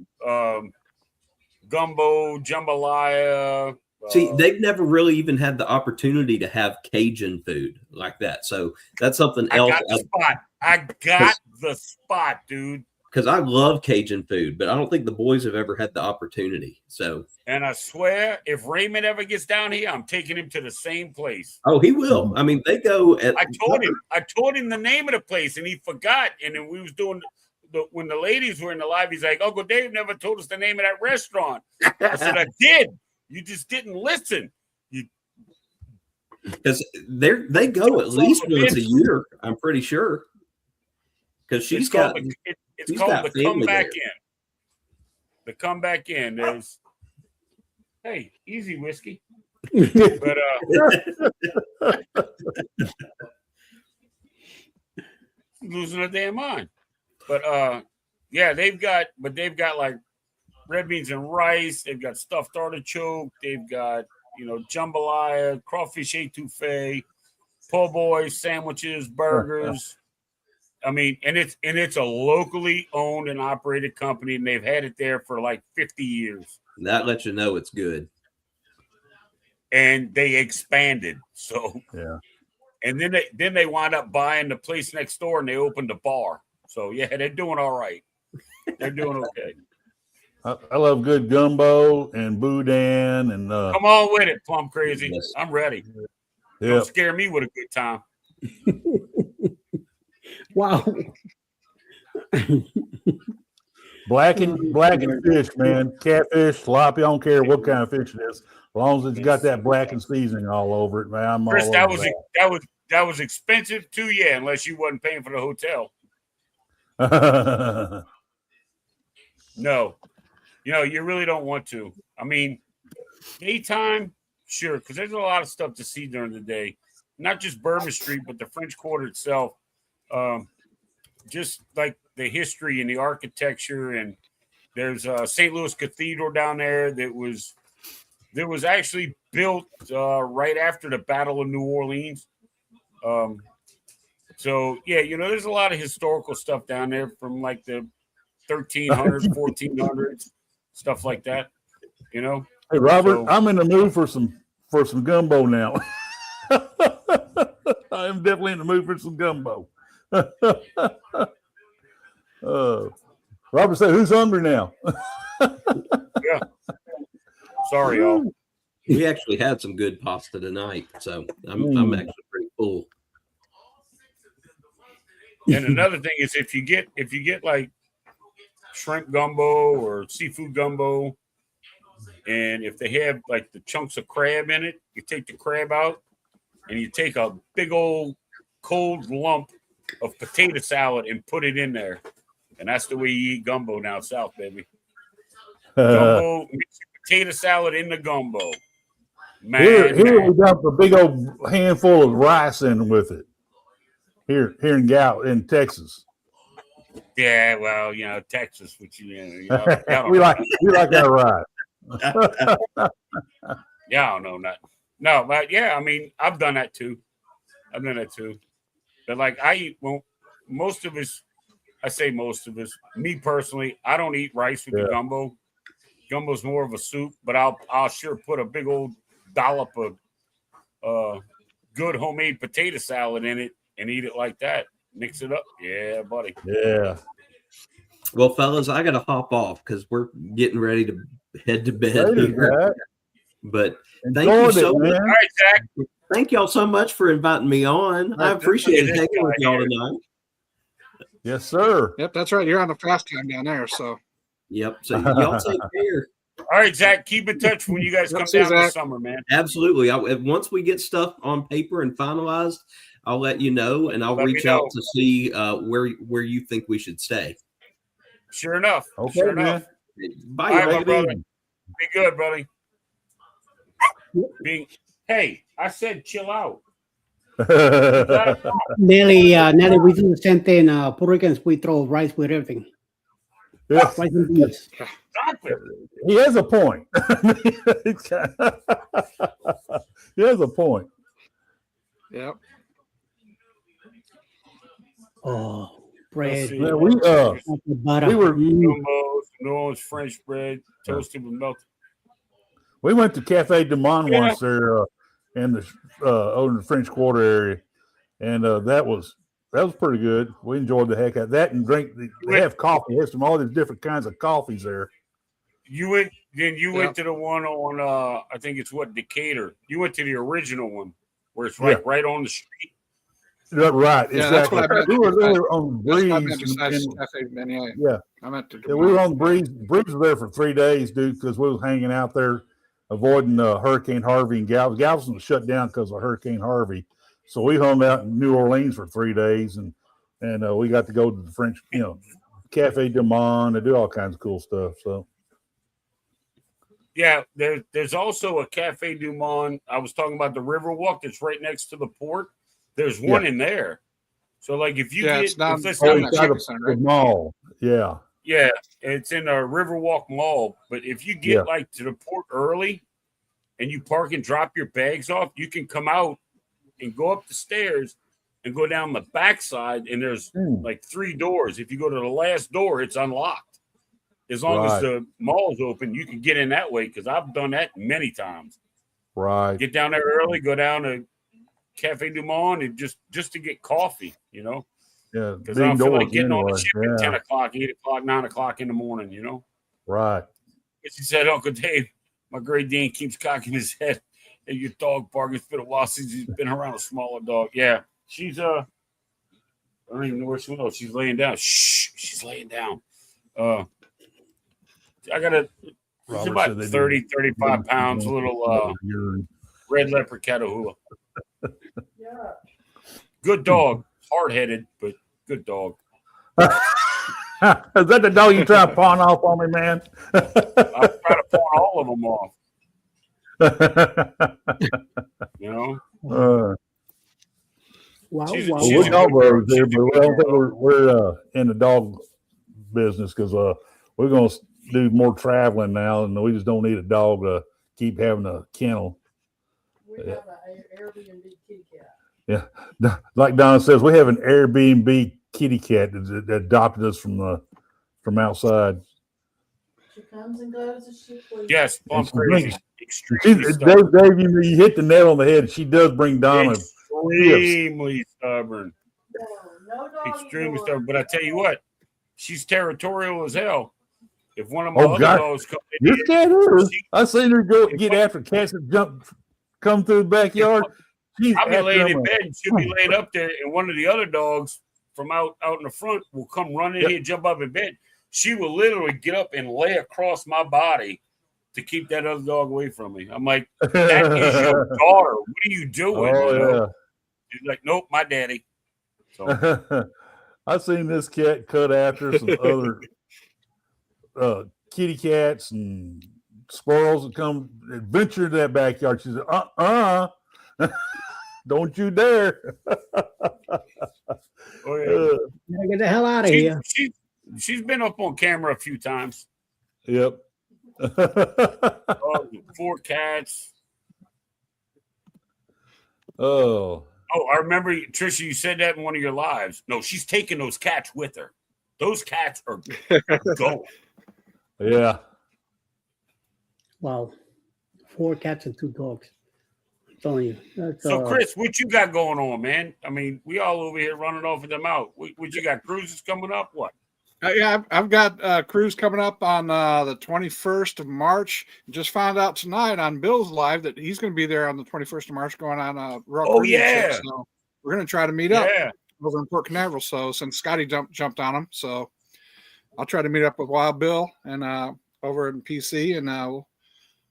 gumbo, jambalaya. See, they've never really even had the opportunity to have Cajun food like that. So that's something else. I got the spot, dude. Because I love Cajun food, but I don't think the boys have ever had the opportunity. So, and I swear, if Raymond ever gets down here, I'm taking him to the same place. Oh, he will. I mean, they go. I told him the name of the place, and he forgot. And then we was doing when the ladies were in the lobby. He's like, "Uncle Dave never told us the name of that restaurant." I said, "I did. You just didn't listen." Because they go at least once a year. I'm pretty sure. Because it's called the Comeback In. The Comeback In is, hey, easy whiskey. But losing a damn mind. But yeah, they've got like red beans and rice. They've got stuffed artichoke. They've got jambalaya, crawfish etouffee, po' boys, sandwiches, burgers. I mean, and it's a locally owned and operated company, and they've had it there for like 50 years. That lets you know it's good. And they expanded, so yeah. And then they wound up buying the place next door, and they opened a bar. So yeah, they're doing all right. They're doing okay. I love good gumbo and boudin and come on with it, Plum Crazy. Yes. I'm ready. Yep. Don't scare me with a good time. Wow. Blackened fish, man. Catfish, tilapia, I don't care what kind of fish it is. As long as it's got that blackened seasoning all over it, man. I'm Chris, all over that was expensive too, yeah, unless you wasn't paying for the hotel. No. You really don't want to. I mean, daytime, sure, because there's a lot of stuff to see during the day. Not just Bourbon Street, but the French Quarter itself. Just like the history and the architecture, and there's St. Louis Cathedral down there that was actually built right after the Battle of New Orleans. So yeah, there's a lot of historical stuff down there from like the 1300s, 1400s, stuff like that. Hey Robert, I'm in the mood for some gumbo now. I'm definitely in the mood for some gumbo. Robert said, "Who's hungry now?" Yeah. Sorry, y'all. We actually had some good pasta tonight, so I'm actually pretty full. And another thing is if you get like shrimp gumbo or seafood gumbo. And if they have like the chunks of crab in it, you take the crab out and you take a big old cold lump of potato salad and put it in there. And that's the way you eat gumbo down south, baby. Gumbo, mix your potato salad in the gumbo. Here we dump a big old handful of rice in with it. Here in Texas. Yeah, well, Texas, which we like that rice. Yeah, I don't know that. No, but yeah, I mean, I've done that too. But like most of us, me personally, I don't eat rice with the gumbo. Gumbo's more of a soup, but I'll sure put a big old dollop of good homemade potato salad in it and eat it like that. Mix it up. Yeah, buddy. Yeah. Well, fellas, I got to hop off because we're getting ready to head to bed. But thank you so much. All right, Zach. Thank y'all so much for inviting me on. I appreciate hanging with y'all tonight. Yes, sir. Yep, that's right. You're on the fast time down there, so. Yep. So y'all take care. All right, Zach. Keep in touch when you guys come down this summer, man. Absolutely. Once we get stuff on paper and finalized, I'll let you know, and I'll reach out to see where you think we should stay. Sure enough. Okay, sure man. enough. Bye, all right, brother. Be good, buddy. Hey, I said chill out. Nelly, we do the same thing. Puerto Ricans, we throw rice with everything. Yeah. Rice and beans. Exactly. He has a point. He has a point. Yep. Oh, bread. Yeah, we were New Orleans French bread toasted with melted. We went to Cafe Du Monde once there in the over in the French Quarter area, and that was pretty good. We enjoyed the heck out of that and drink. They have coffee. They have all these different kinds of coffees there. You went to the one on I think it's Decatur. You went to the original one where it's right on the street. Right, yeah, exactly. That's what I meant. We were there on the breeze. Yeah, I meant to. Yeah, we were on the breeze. Breeze was there for 3 days, dude, because we was hanging out there, avoiding Hurricane Harvey and Galveston was shut down because of Hurricane Harvey. So we hung out in New Orleans for 3 days, and we got to go to the French, Cafe Du Monde. They do all kinds of cool stuff. So. Yeah, there's also a Cafe Du Monde. I was talking about the Riverwalk that's right next to the port. There's one in there. So, like, if you it's not the mall. Yeah. Yeah, it's in a Riverwalk Mall. But if you get, like, to the port early and you park and drop your bags off, you can come out and go up the stairs and go down the backside, and there's, like, 3 doors. If you go to the last door, it's unlocked. As long as the mall's open, you can get in that way because I've done that many times. Right. Get down there early, go down to Cafe Du Monde and just to get coffee, Yeah. Because I don't feel like getting on the ship at 10 o'clock, 8 o'clock, 9 o'clock in the morning, Right. But she said, Uncle Dave, my Great Dane keeps cocking his head at your dog barking. It's been a while since he's been around a smaller dog. Yeah. She's I don't even know where she went. She's laying down. Shh, she's laying down. I got she's about 30, 35 pounds, little red leopard Catahoula. Yeah. Good dog. Hard-headed, but good dog. Is that the dog you try to pawn off on me, man? I try to pawn all of them off. Wow. We're dog owners here, but I don't think we're in the dog business because we're going to do more traveling now, and we just don't need a dog to keep having a kennel. We have an Airbnb kitty cat. Yeah, like Donna says, we have an Airbnb kitty cat that adopted us from outside. She comes and goes as she pleases. Yes, I'm crazy. Dave, you hit the nail on the head. She does bring Donna. Extremely stubborn. No dog Extremely stubborn. But I tell you what, she's territorial as hell. If one of my other dogs comes in, your cat is. I seen her go get after cats that come through the backyard. I'll be laying in bed and she'll be laying up there, and one of the other dogs from out in the front will come running here, jump up in bed. she will literally get up and lay across my body to keep that other dog away from me. I'm like, that is your daughter. What are you doing? Oh, you know? yeah. She's like, nope, my daddy. So I seen this cat cut after some other kitty cats and squirrels that come adventure to that backyard. She said, don't you dare. oh, yeah. Gotta get the hell out of here. She's been up on camera a few times. Yep. 4 cats. Oh, I remember, Trisha, you said that in one of your lives. No, she's taking those cats with her. Those cats are going. yeah. Wow. 4 cats and 2 dogs. I'm telling you. That's, So, Chris, what you got going on, man? I mean, we all over here running off of them out. What you got? Cruises coming up? What? Yeah, I've got a cruise coming up on the 21st of March. Just found out tonight on Bill's Live that he's going to be there on the 21st of March going on a Royal Caribbean trip. So we're going to try to meet up over in Port Canaveral. So since Scotty jumped on him, so I'll try to meet up with Wild Bill and over in PC, and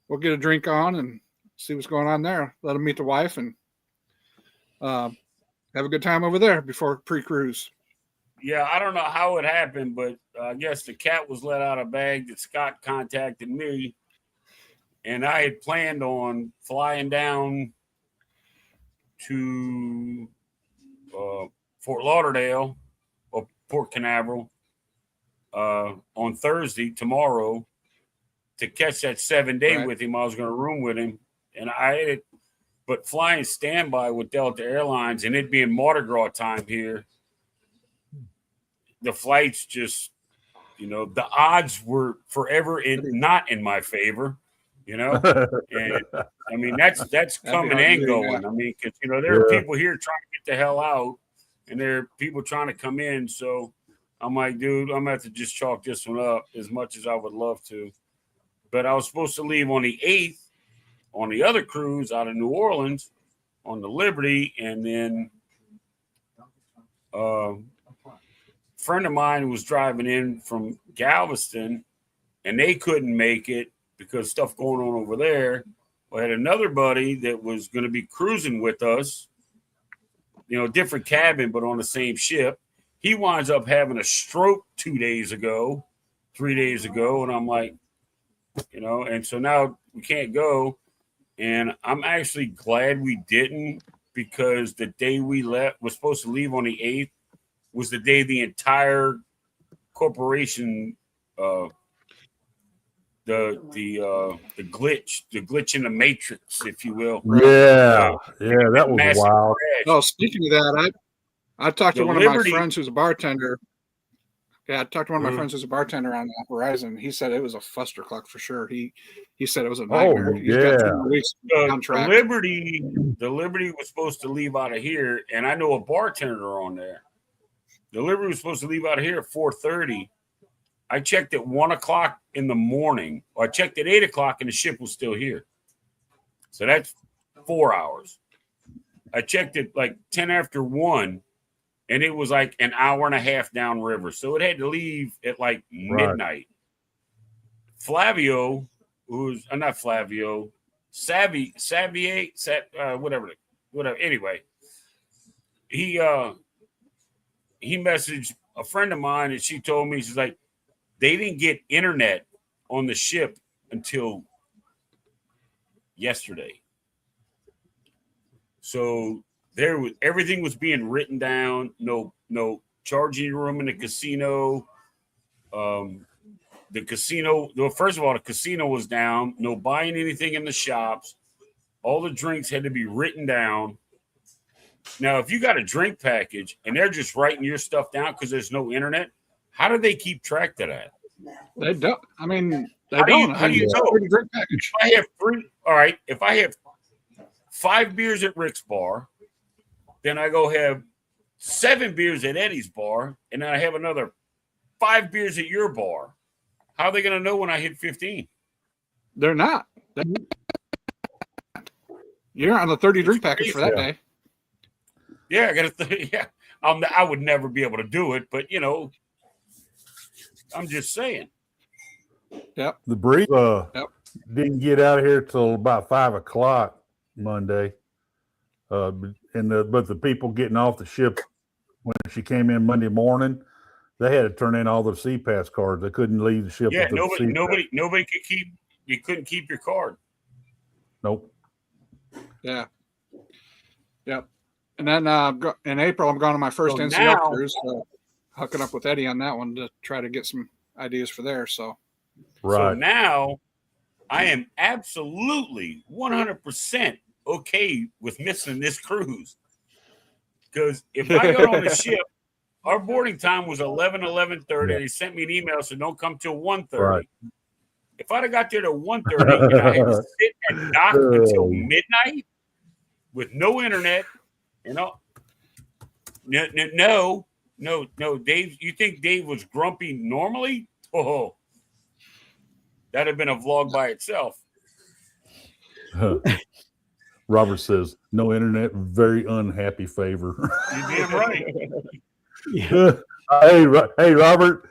we'll get a drink on and see what's going on there. Let him meet the wife and have a good time over there before pre-cruise. Yeah, I don't know how it happened, but I guess the cat was let out of bag that Scott contacted me, and I had planned on flying down to Fort Lauderdale or Port Canaveral on Thursday, tomorrow, to catch that 7-day with him. I was going to room with him, and but flying standby with Delta Airlines and it being Mardi Gras time here, the flights just, the odds were forever not in my favor, and I mean, that's coming and going. I mean, because, there are people here trying to get the hell out and there are people trying to come in. So I'm like, dude, I'm going to have to just chalk this one up as much as I would love to. But I was supposed to leave on the 8th on the other cruise out of New Orleans on the Liberty. And then friend of mine was driving in from Galveston and they couldn't make it because stuff going on over there. I had another buddy that was going to be cruising with us, different cabin, but on the same ship. He winds up having a stroke 3 days ago. And I'm like, and so now we can't go. And I'm actually glad we didn't, because the day we left, was supposed to leave on the 8th, was the day the entire corporation, the glitch in the matrix, if you will. Yeah, that was wild. Oh, speaking of that, I talked to one of my friends who's a bartender. Yeah, I talked to one of my friends who's a bartender on Horizon. He said it was a fustercluck for sure. He said it was a nightmare. He's got 2 weeks on track. The Liberty was supposed to leave out of here, and I know a bartender on there. The Liberty was supposed to leave out of here at 4:30. I checked at 1 o'clock in the morning. Or I checked at 8 o'clock, and the ship was still here. So that's 4 hours. I checked at like 10 after 1, and it was like an hour and a half downriver. So it had to leave at like midnight. Flavio, who's not Flavio, whatever. Anyway, he messaged a friend of mine, and she told me, she's like, they didn't get internet on the ship until yesterday. So everything was being written down. No charging room in the casino. The casino, first of all, the casino was down. No buying anything in the shops. All the drinks had to be written down. Now, if you got a drink package and they're just writing your stuff down because there's no internet, how do they keep track of that? They don't. I mean, they don't. How do you know? Drink package. If I have 3, all right. If I have 5 beers at Rick's bar, then I go have 7 beers at Eddie's bar, and then I have another 5 beers at your bar. How are they going to know when I hit 15? They're not. You're on the 30 drink package for that day. Yeah, I got to. Yeah, I would never be able to do it, but I'm just saying. Yep. The breeze didn't get out of here till about 5 o'clock Monday. But the people getting off the ship when she came in Monday morning, they had to turn in all their CPAS cards. They couldn't leave the ship. Yeah, nobody could keep. You couldn't keep your card. Nope. Yeah. Yep. And then in April, I'm going on my first NCL cruise. So hooking up with Eddie on that one to try to get some ideas for there. So, right. So now I am absolutely 100% okay with missing this cruise. Because if I got on the ship, our boarding time was 11:30. Yeah. They sent me an email, so don't come till 1:30. Right. If I'd have got there to 1:30 and I had to sit and dock until midnight with no internet, no, Dave, you think Dave was grumpy normally? Oh, that'd have been a vlog by itself. Robert says, no internet, very unhappy favor. You damn right. Hey, Robert,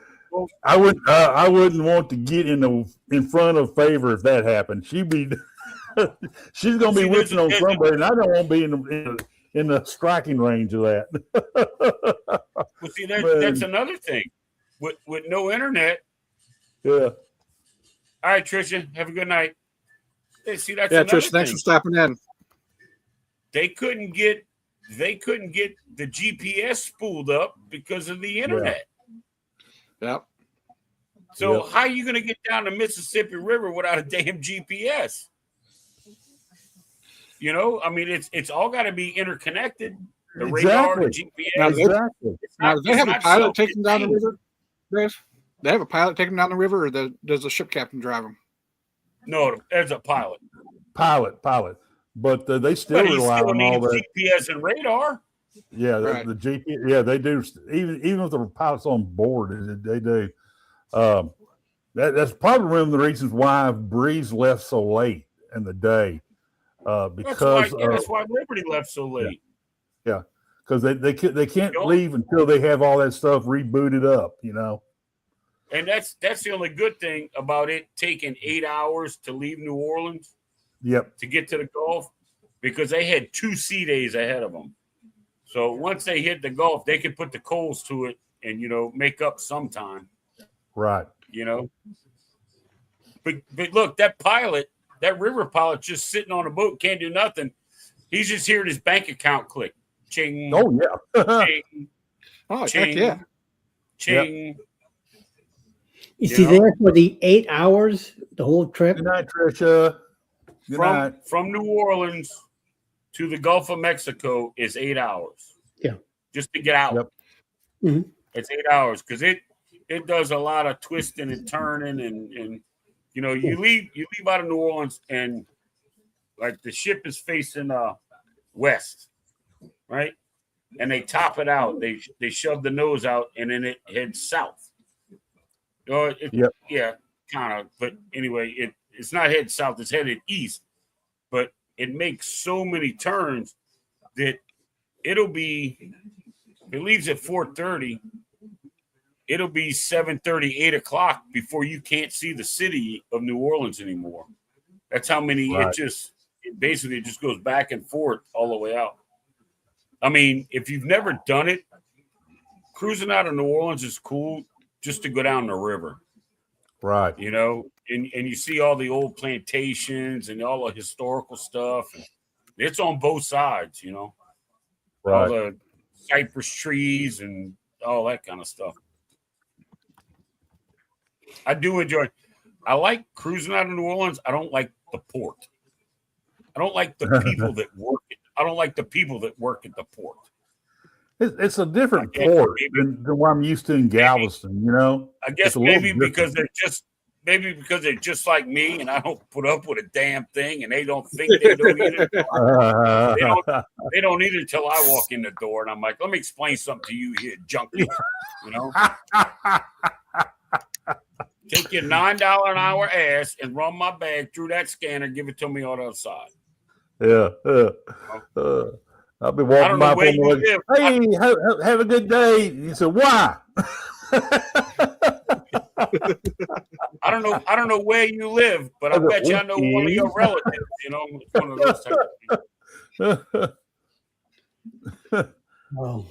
I wouldn't want to get in front of favor if that happened. She's gonna be whipping on somebody, and I don't want to be in the striking range of that. Well, see, that's another thing with no internet. Yeah. All right, Tricia, have a good night. Hey, see, that's Tricia, thanks for stopping in. They couldn't get the GPS spooled up because of the internet. Yep. So how are you going to get down the Mississippi River without a damn GPS? You know, I mean, it's all got to be interconnected. The radar, the GPS. Now, do they have a pilot taking down the river, Chris? They have a pilot taking down the river, or does the ship captain drive them? No, there's a pilot. Pilot. But they still rely on all that GPS and radar. Yeah, right. The GPS. Yeah, they do. Even if the pilot's on board, they do. That's probably one of the reasons why Breeze left so late in the day. Because that's why Liberty left so late. Yeah, because they can't leave until they have all that stuff rebooted up. You know. And that's the only good thing about it taking 8 hours to leave New Orleans. Yep. To get to the Gulf, because they had 2 sea days ahead of them. So once they hit the Gulf, they could put the coals to it and, make up some time. Right. But look, that river pilot just sitting on a boat, can't do nothing. He's just hearing his bank account click. Ching. Oh, yeah. Ching. Oh, ching. Heck yeah. Ching. Yep. Is he there for the 8 hours, the whole trip? Good night, Tricia. From New Orleans to the Gulf of Mexico is 8 hours. Yeah. Just to get out. Yep. Mm-hmm. It's 8 hours because it does a lot of twisting and turning and you leave out of New Orleans and like the ship is facing west, right? And they top it out. They shove the nose out and then it heads south. Yeah, kind of. But anyway, it's not headed south, it's headed east. But it makes so many turns that it'll be, if it leaves at 4:30, it'll be 7:30, 8 o'clock before you can't see the city of New Orleans anymore. That's how many, right. It basically just goes back and forth all the way out. I mean, if you've never done it, cruising out of New Orleans is cool just to go down the river. Right. And you see all the old plantations and all the historical stuff. And it's on both sides, Right. All the cypress trees and all that kind of stuff. I do enjoy. I like cruising out of New Orleans. I don't like the port. I don't like the people that work it. I don't like the people that work at the port. It's a different port than what I'm used to in Galveston, I guess maybe because they're just like me, and I don't put up with a damn thing, and they don't think they don't either. They don't either until I walk in the door, and I'm like, let me explain something to you here, junkie. Take your $9 an hour ass and run my bag through that scanner, give it to me on the other side. Yeah. I'll be walking by. Hey, have a good day. He said, why? I don't know where you live, but I bet you I know one of your relatives. You know, it's one of those type of things. Oh.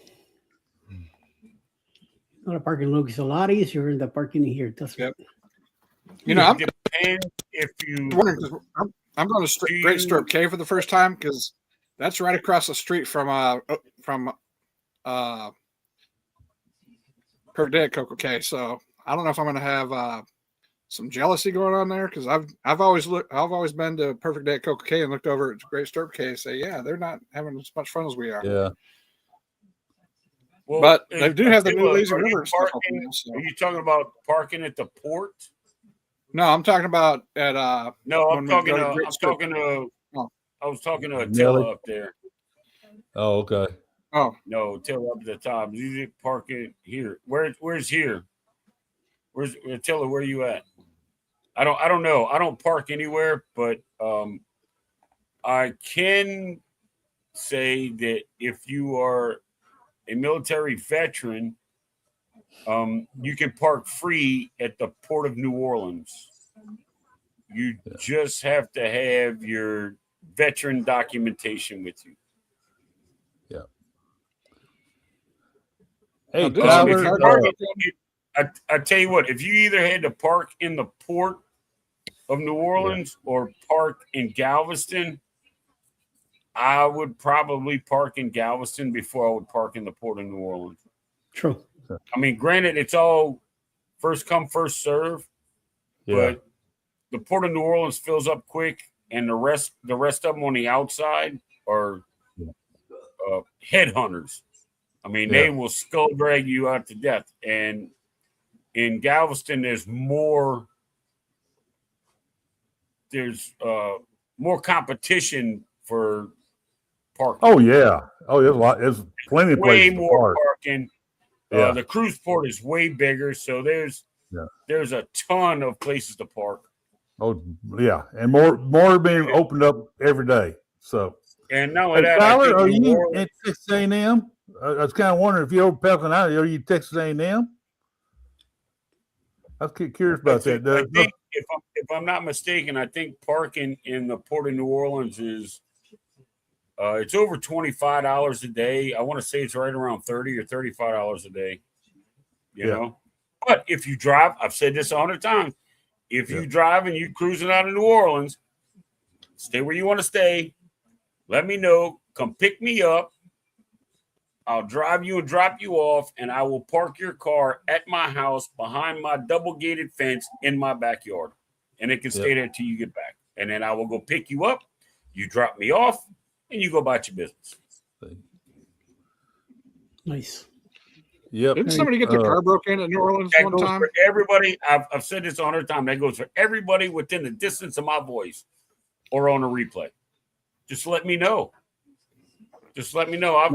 The parking look is a lot easier than the parking here. Doesn't Yep. You know, it depends if you. I'm going to Great Stirrup Cave for the first time because that's right across the street from Perfect Day at Coco Cay. So I don't know if I'm going to have some jealousy going on there because I've always been to Perfect Day at Coco Cay and looked over at Great Stirrup Cay and say, yeah, they're not having as much fun as we are. Yeah. Well, but they do have the new lazy river Are stuff open now, so. Are you talking about parking at the port? No, I'm talking about at No, I was talking to Attila up there. Oh, okay. Oh no, Attila up at the top. You park it here. Where's here? Where's Attila? Where are you at? I don't know. I don't park anywhere, but I can say that if you are a military veteran, you can park free at the Port of New Orleans. You just have to have your veteran documentation with you. Yeah. Hey, I tell you what, if you either had to park in the Port of New Orleans or park in Galveston, I would probably park in Galveston before I would park in the Port of New Orleans. True. I mean, granted, it's all first come, first serve, but the Port of New Orleans fills up quick, and the rest of them on the outside are headhunters. I mean, they will skull drag you out to death. And in Galveston, there's more competition for parking. Oh yeah. Oh, there's a lot. There's plenty of places way more to park. parking. The cruise port is way bigger, so there's a ton of places to park. Oh yeah, and more being opened up every day. So, and not only that, Tyler, are you at Texas A&M? I was kind of wondering if you're over Pelican Island. Are you Texas A&M? I was curious about that. I think if I'm not mistaken, I think parking in the Port of New Orleans is it's over $25 a day. I want to say it's right around $30 or $35 a day. You know, but if you drive, I've said this 100 times. If you drive and you're cruising out of New Orleans, stay where you want to stay. Let me know. Come pick me up. I'll drive you and drop you off, and I will park your car at my house behind my double-gated fence in my backyard. And it can stay there until you get back. And then I will go pick you up. You drop me off, and you go about your business. Nice. Yep. Didn't somebody get their car broken in New Orleans that one goes time? For everybody, I've said this 100 times. That goes for everybody within the distance of my voice or on a replay. Just let me know. Just let me know. I've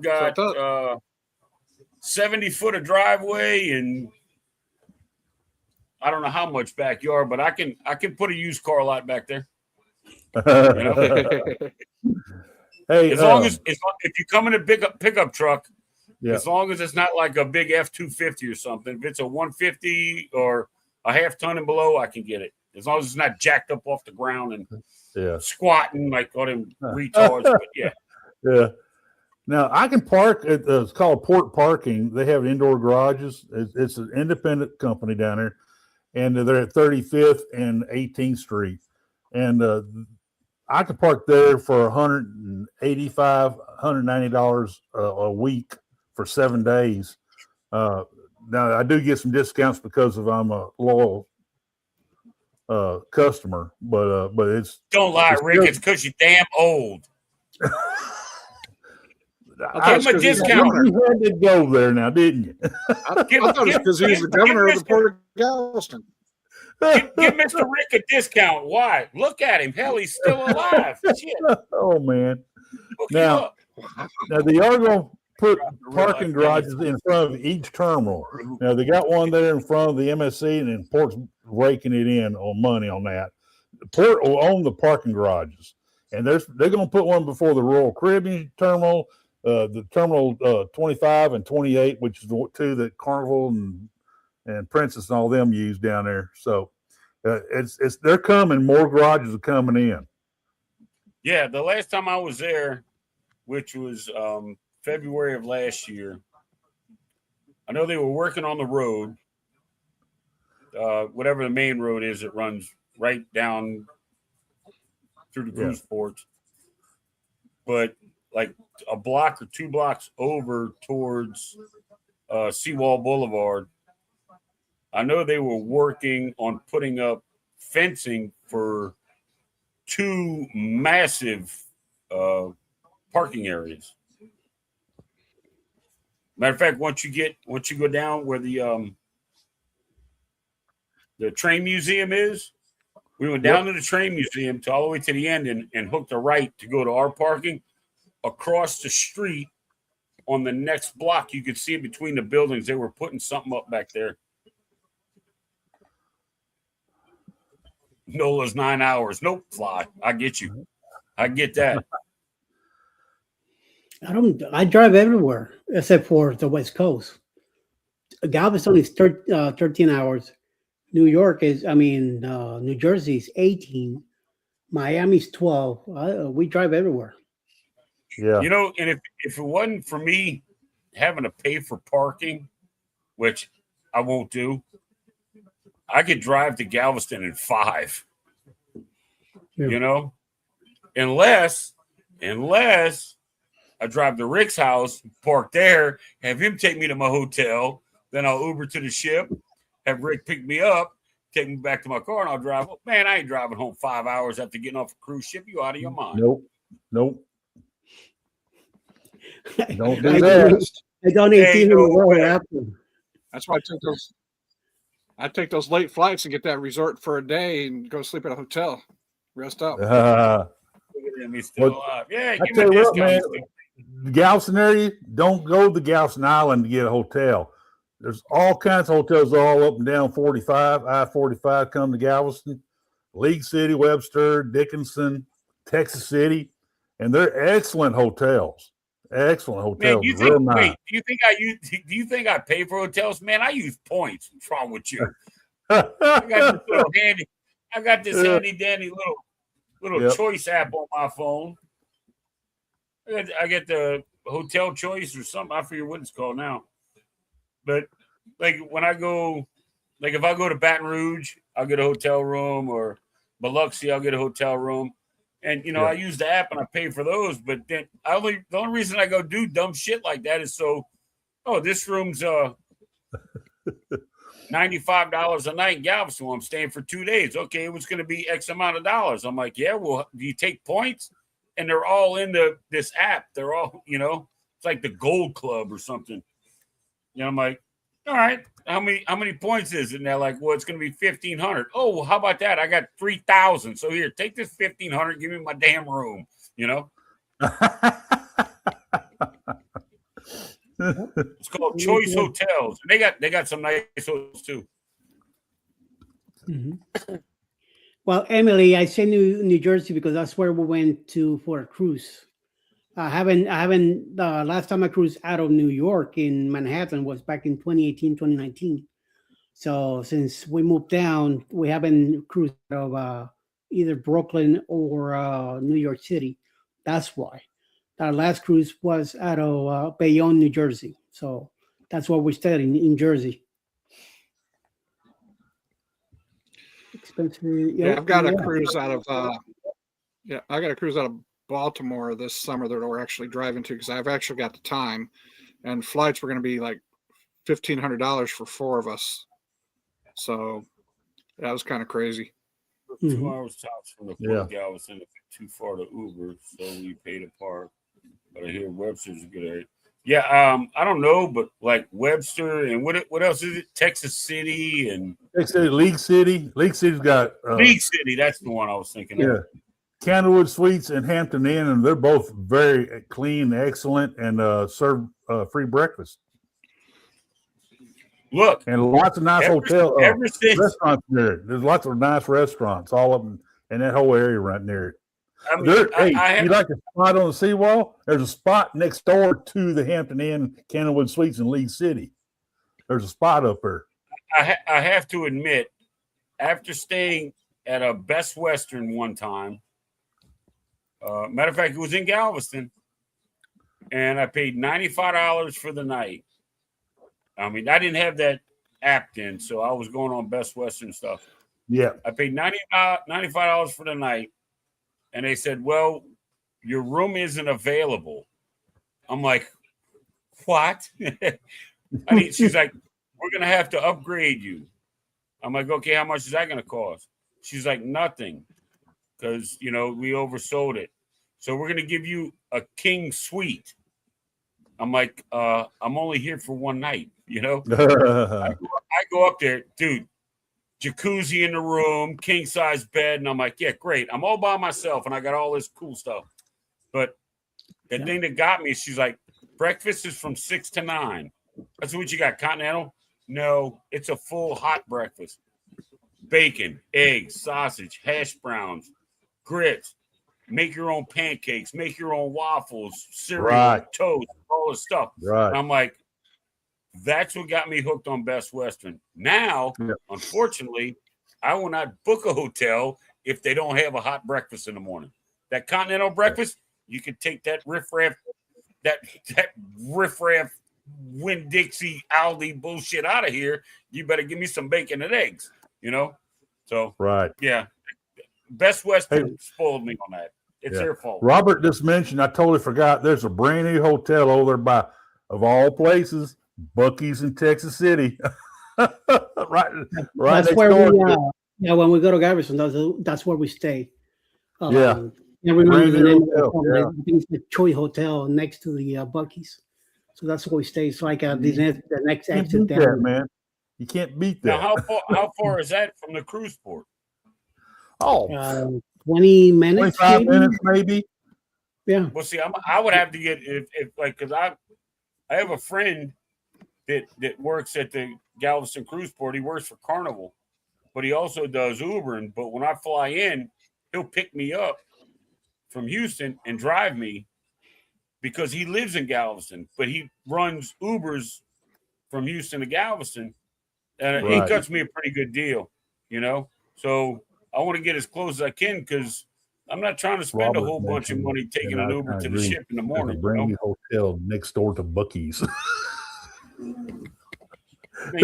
got 70 foot of driveway and I don't know how much backyard, but I can put a used car lot back there. You know? Hey, as long as if you come in a pickup truck, as long as it's not like a big F-250 or something, if it's a 150 or a half ton and below, I can get it. As long as it's not jacked up off the ground and squatting like all them retards. But yeah. Now I can park at it's called Port Parking. They have indoor garages. It's an independent company down there, and they're at 35th and 18th Street, and I could park there for $185, $190 a week for 7 days. Now I do get some discounts because I'm a loyal customer, but it's don't lie, Rick. It's because you're damn old. I give him a discount. You had to go there now, didn't you? I thought it was because he was the governor of the Port of Galveston. Give Mr. Rick a discount. Why? Look at him. Hell, he's still alive. Shit. Oh man. Now they are going to put parking garages in front of each terminal. Now they got one there in front of the MSC, and then Port's raking it in on money on that. The Port will own the parking garages, and they're going to put one before the Royal Caribbean terminal, the terminal 25 and 28, which is the two that Carnival and and Princess and all them use down there. So it's they're coming. More garages are coming in. Yeah, the last time I was there, which was February of last year, I know they were working on the road, whatever the main road is that runs right down through the cruise ports. But like a block or 2 blocks over towards Seawall Boulevard, I know they were working on putting up fencing for 2 massive parking areas. Matter of fact, once you go down where the train museum is, we went down to the train museum to all the way to the end and hooked a right to go to our parking. Across the street on the next block, you could see between the buildings, they were putting something up back there. NOLA's 9 hours. Nope, fly. I get you. I get that. I drive everywhere except for the West Coast. Galveston is 13 hours. New York is, New Jersey is 18. Miami's 12. We drive everywhere. Yeah. You know, and if it wasn't for me having to pay for parking, which I won't do, I could drive to Galveston in 5. Yeah. You know, unless I drive to Rick's house, park there, have him take me to my hotel, then I'll Uber to the ship, have Rick pick me up, take me back to my car, and I'll drive. Man, I ain't driving home 5 hours after getting off a cruise ship. You out of your mind? Nope. Don't do that. I don't even after. That's why I take those late flights and get that resort for a day and go sleep at a hotel, rest up. Yeah, I tell you what, man, the Galveston area, don't go to Galveston Island to get a hotel. There's all kinds of hotels all up and down 45, I-45 come to Galveston, League City, Webster, Dickinson, Texas City, and they're excellent hotels. Excellent hotels. Man, do you think I pay for hotels? Man, I use points. What's wrong with you? I got this handy dandy little choice app on my phone. I get the hotel choice or something. I forget what it's called now. But like when I go, like if I go to Baton Rouge, I'll get a hotel room, or Biloxi, I'll get a hotel room. And, you know, I use the app and I pay for those. But then the only reason I go do dumb shit like that is this room's $95 a night in Galveston. I'm staying for 2 days. Okay, it was going to be X amount of dollars. I'm like, yeah, well, do you take points? And they're all in this app. They're all, you know, it's like the Gold Club or something. You know, I'm like, all right, how many points is it? And they're like, well, it's going to be 1,500. Oh, well, how about that? I got 3,000. So here, take this 1,500. Give me my damn room. You know, it's called Choice Hotels. They got some nice hotels too. Mm-hmm. Well, Emily, I say New Jersey because that's where we went to for a cruise. I haven't. Last time I cruised out of New York in Manhattan was back in 2018, 2019. So since we moved down, we haven't cruised out of either Brooklyn or New York City. That's why. Our last cruise was out of Bayonne, New Jersey. So that's why we stayed in Jersey. Expensive. Yeah, I've got a cruise out of. I got a cruise out of Baltimore this summer that we're actually driving to because I've actually got the time, and flights were going to be like $1,500 for 4 of us. So that was kind of crazy. 2 hours tops from the Port of Galveston, too far to Uber, so we paid a park. But I hear Webster's a good area. Yeah, I don't know, but like Webster and what else is it? Texas City and League City. League City's got League City. That's the one I was thinking of. Candlewood Suites and Hampton Inn, and they're both very clean, excellent, and serve free breakfast. Look, and lots of nice hotel restaurants there. There's lots of nice restaurants all up in that whole area right near it. I mean, you like a spot on the seawall? There's a spot next door to the Hampton Inn, Candlewood Suites in League City. There's a spot up there. I have to admit, after staying at a Best Western one time, matter of fact, it was in Galveston, and I paid $95 for the night. I mean, I didn't have that app then, so I was going on Best Western stuff. Yeah. I paid $95 for the night, and they said, well, your room isn't available. I'm like, what? She's like, we're going to have to upgrade you. I'm like, okay, how much is that going to cost? She's like, nothing, because, we oversold it. So we're going to give you a king suite. I'm like, I'm only here for one night, I go up there, dude, jacuzzi in the room, king size bed. And I'm like, yeah, great. I'm all by myself and I got all this cool stuff. But the thing that got me, she's like, breakfast is from 6 to 9. I said, what you got, continental? No, it's a full hot breakfast. Bacon, eggs, sausage, hash browns, grits. Make your own pancakes, make your own waffles, cereal, toast, all this stuff. Right. And I'm like, that's what got me hooked on Best Western. Now, unfortunately, I will not book a hotel if they don't have a hot breakfast in the morning. That continental breakfast, you can take that riffraff Winn-Dixie Aldi bullshit out of here. You better give me some bacon and eggs, So, yeah. Best Western spoiled me on that. It's their fault. Robert just mentioned, I totally forgot, there's a brand new hotel over there by, of all places, Buc-ee's in Texas City. right that's where when we go to Galveston, that's where we stay. I remember the name of the hotel. I think it's the Choi Hotel next to the Buc-ee's. So that's where we stay. It's like the next exit down. Man. You can't beat that. Now, how far is that from the cruise port? 20 minutes, 25 minutes maybe. Yeah. Well, see, I would have to get if because I have a friend that works at the Galveston cruise port. He works for Carnival, but he also does Ubering. But when I fly in, he'll pick me up from Houston and drive me because he lives in Galveston, but he runs Ubers from Houston to Galveston, and he cuts me a pretty good deal, So I want to get as close as I can because I'm not trying to spend a whole bunch of money taking an Uber to the ship in the morning. Brand new hotel next door to Buc-ee's. Man,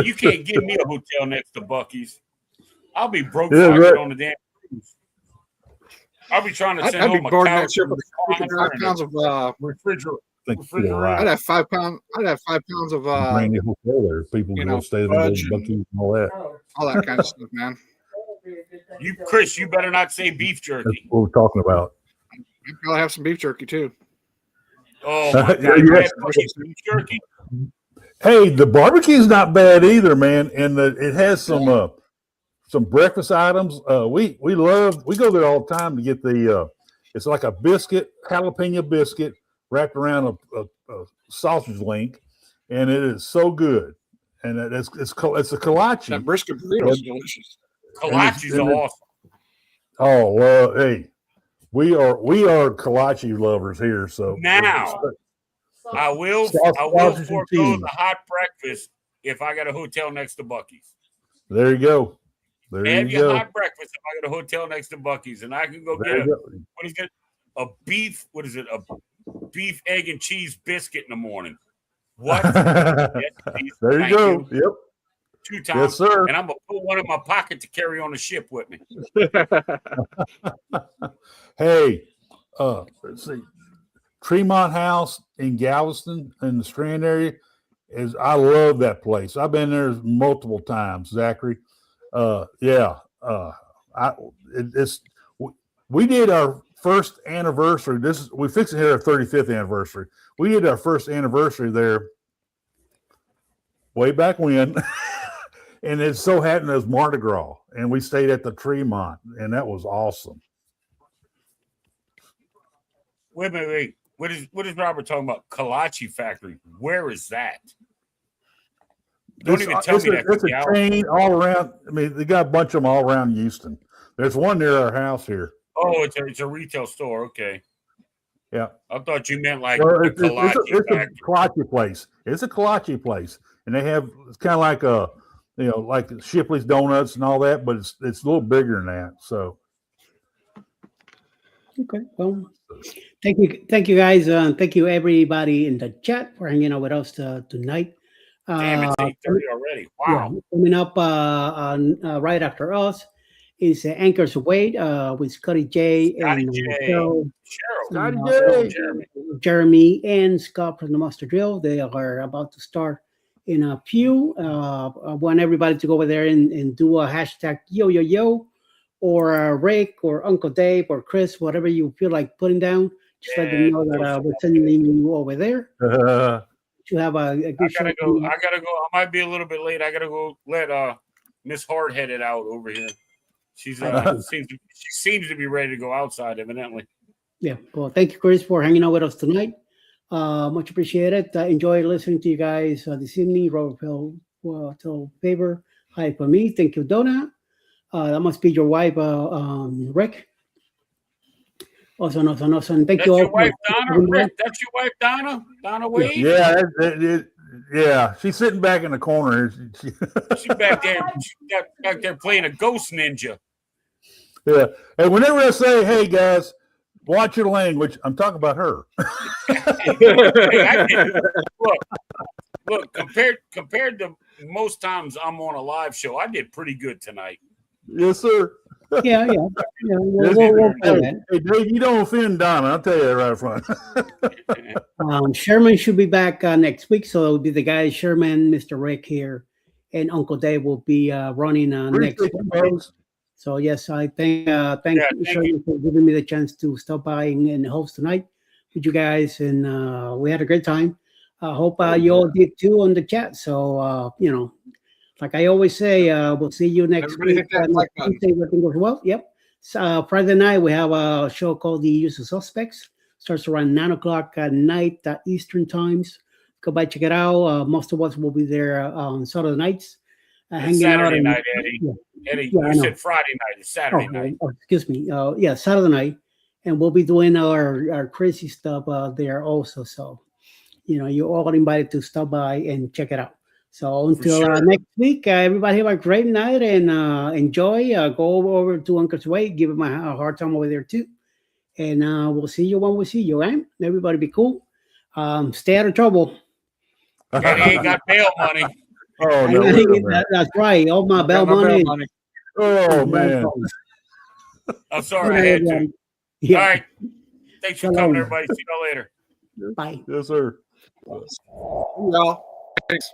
you can't give me a hotel next to Buc-ee's. I'll be broke on the damn cruise. I'll be trying to send home a couch with 5 pounds of refrigerator. I'd have 5 pounds. I'd have 5 pounds of brand new hotel there. People go stay there, Buc-ee's and all that. All that kind of stuff, man. Chris, you better not say beef jerky. That's what we're talking about. You probably have some beef jerky too. Oh my God! Beef jerky. Hey, the barbecue's not bad either, man, and it has some breakfast items. We go there all the time to get the. It's like a biscuit, jalapeno biscuit wrapped around a sausage link, and it is so good. And it's a kolache. That brisket burrito is delicious. Kolache's awesome. Oh well, hey, we are kolache lovers here. So now, I will forego the hot breakfast if I got a hotel next to Buc-ee's. There you go. Have your hot breakfast if I got a hotel next to Buc-ee's, and I can go get a beef. What is it? A beef, egg, and cheese biscuit in the morning. What? There you go. Yep. 2 times. Yes, sir. And I'm gonna put one in my pocket to carry on the ship with me. Hey, let's see. Tremont House in Galveston in the Strand area I love that place. I've been there multiple times, Zachary. We did our first anniversary. We fixed it here our 35th anniversary. We did our first anniversary there way back when. And it so happened it was Mardi Gras, and we stayed at the Tremont, and that was awesome. Wait. What is Robert talking about? Kolache Factory. Where is that? Don't even tell me that. It's a chain all around. I mean, they got a bunch of them all around Houston. There's one near our house here. Oh, it's a retail store. Okay. Yeah. I thought you meant like it's a kolache place. It's a kolache place, and they have it's kind of like like Shipley's Donuts and all that, but it's a little bigger than that. So. Okay. Well, thank you guys. Thank you everybody in the chat for hanging out with us tonight. Damn, it's 8:30 already. Wow. Yeah, coming up right after us is Anchors Away with Scotty J Scotty and J. Jeremy and Scott from the Master Drill. They are about to start in a few. I want everybody to go over there and do a hashtag yo, or Rick or Uncle Dave or Chris, whatever you feel like putting down. Just let them know that we're sending you over there. To have a good show. I gotta go. I might be a little bit late. I gotta go let Miss Hardheaded out over here. She's she seems to be ready to go outside, evidently. Yeah. Well, thank you, Chris, for hanging out with us tonight. Much appreciated. Enjoy listening to you guys this evening. Robert tell favor. Hi for me. Thank you, Donna. That must be your wife, Rick. Awesome. Thank you all. Your wife, Donna? Rick, that's your wife, Donna? Donna Wade? Yeah, yeah. She's sitting back in the corner. She's back there. She's back there playing a ghost ninja. Yeah. And whenever I say, "Hey guys, watch your language," I'm talking about her. Look. Compared to most times I'm on a live show, I did pretty good tonight. Yes, sir. Yeah. We'll hey, Dave, you don't offend Donna. I'll tell you that right front. Sherman should be back next week, so it'll be the guys Sherman, Mr. Rick here, and Uncle Dave will be running next week. So yes, I thank you, Sherman, for giving me the chance to stop by and host tonight with you guys, and we had a great time. I hope you all did too on the chat. So like I always say, we'll see you next week. Everything goes well. Yep. Friday night, we have a show called The Usual Suspects. Starts around 9 o'clock at night, Eastern times. Go by, check it out. Most of us will be there on Saturday nights. Saturday night, Eddie. Yeah. Eddie, you said Friday night. It's Saturday night. Excuse me. Saturday night. And we'll be doing our crazy stuff there also. So, you're all invited to stop by and check it out. So until next week, everybody have a great night and enjoy. Go over to Uncle's Way, give him a hard time over there too. And we'll see you when we see you, right? Everybody be cool. Stay out of trouble. Yeah, he ain't got bail money. Oh, no. That's right. All my bail money. Oh, man. I'm sorry, I had to. Yeah. All right. Thanks for coming, everybody. See y'all later. Bye. Yes, sir. Well, thanks.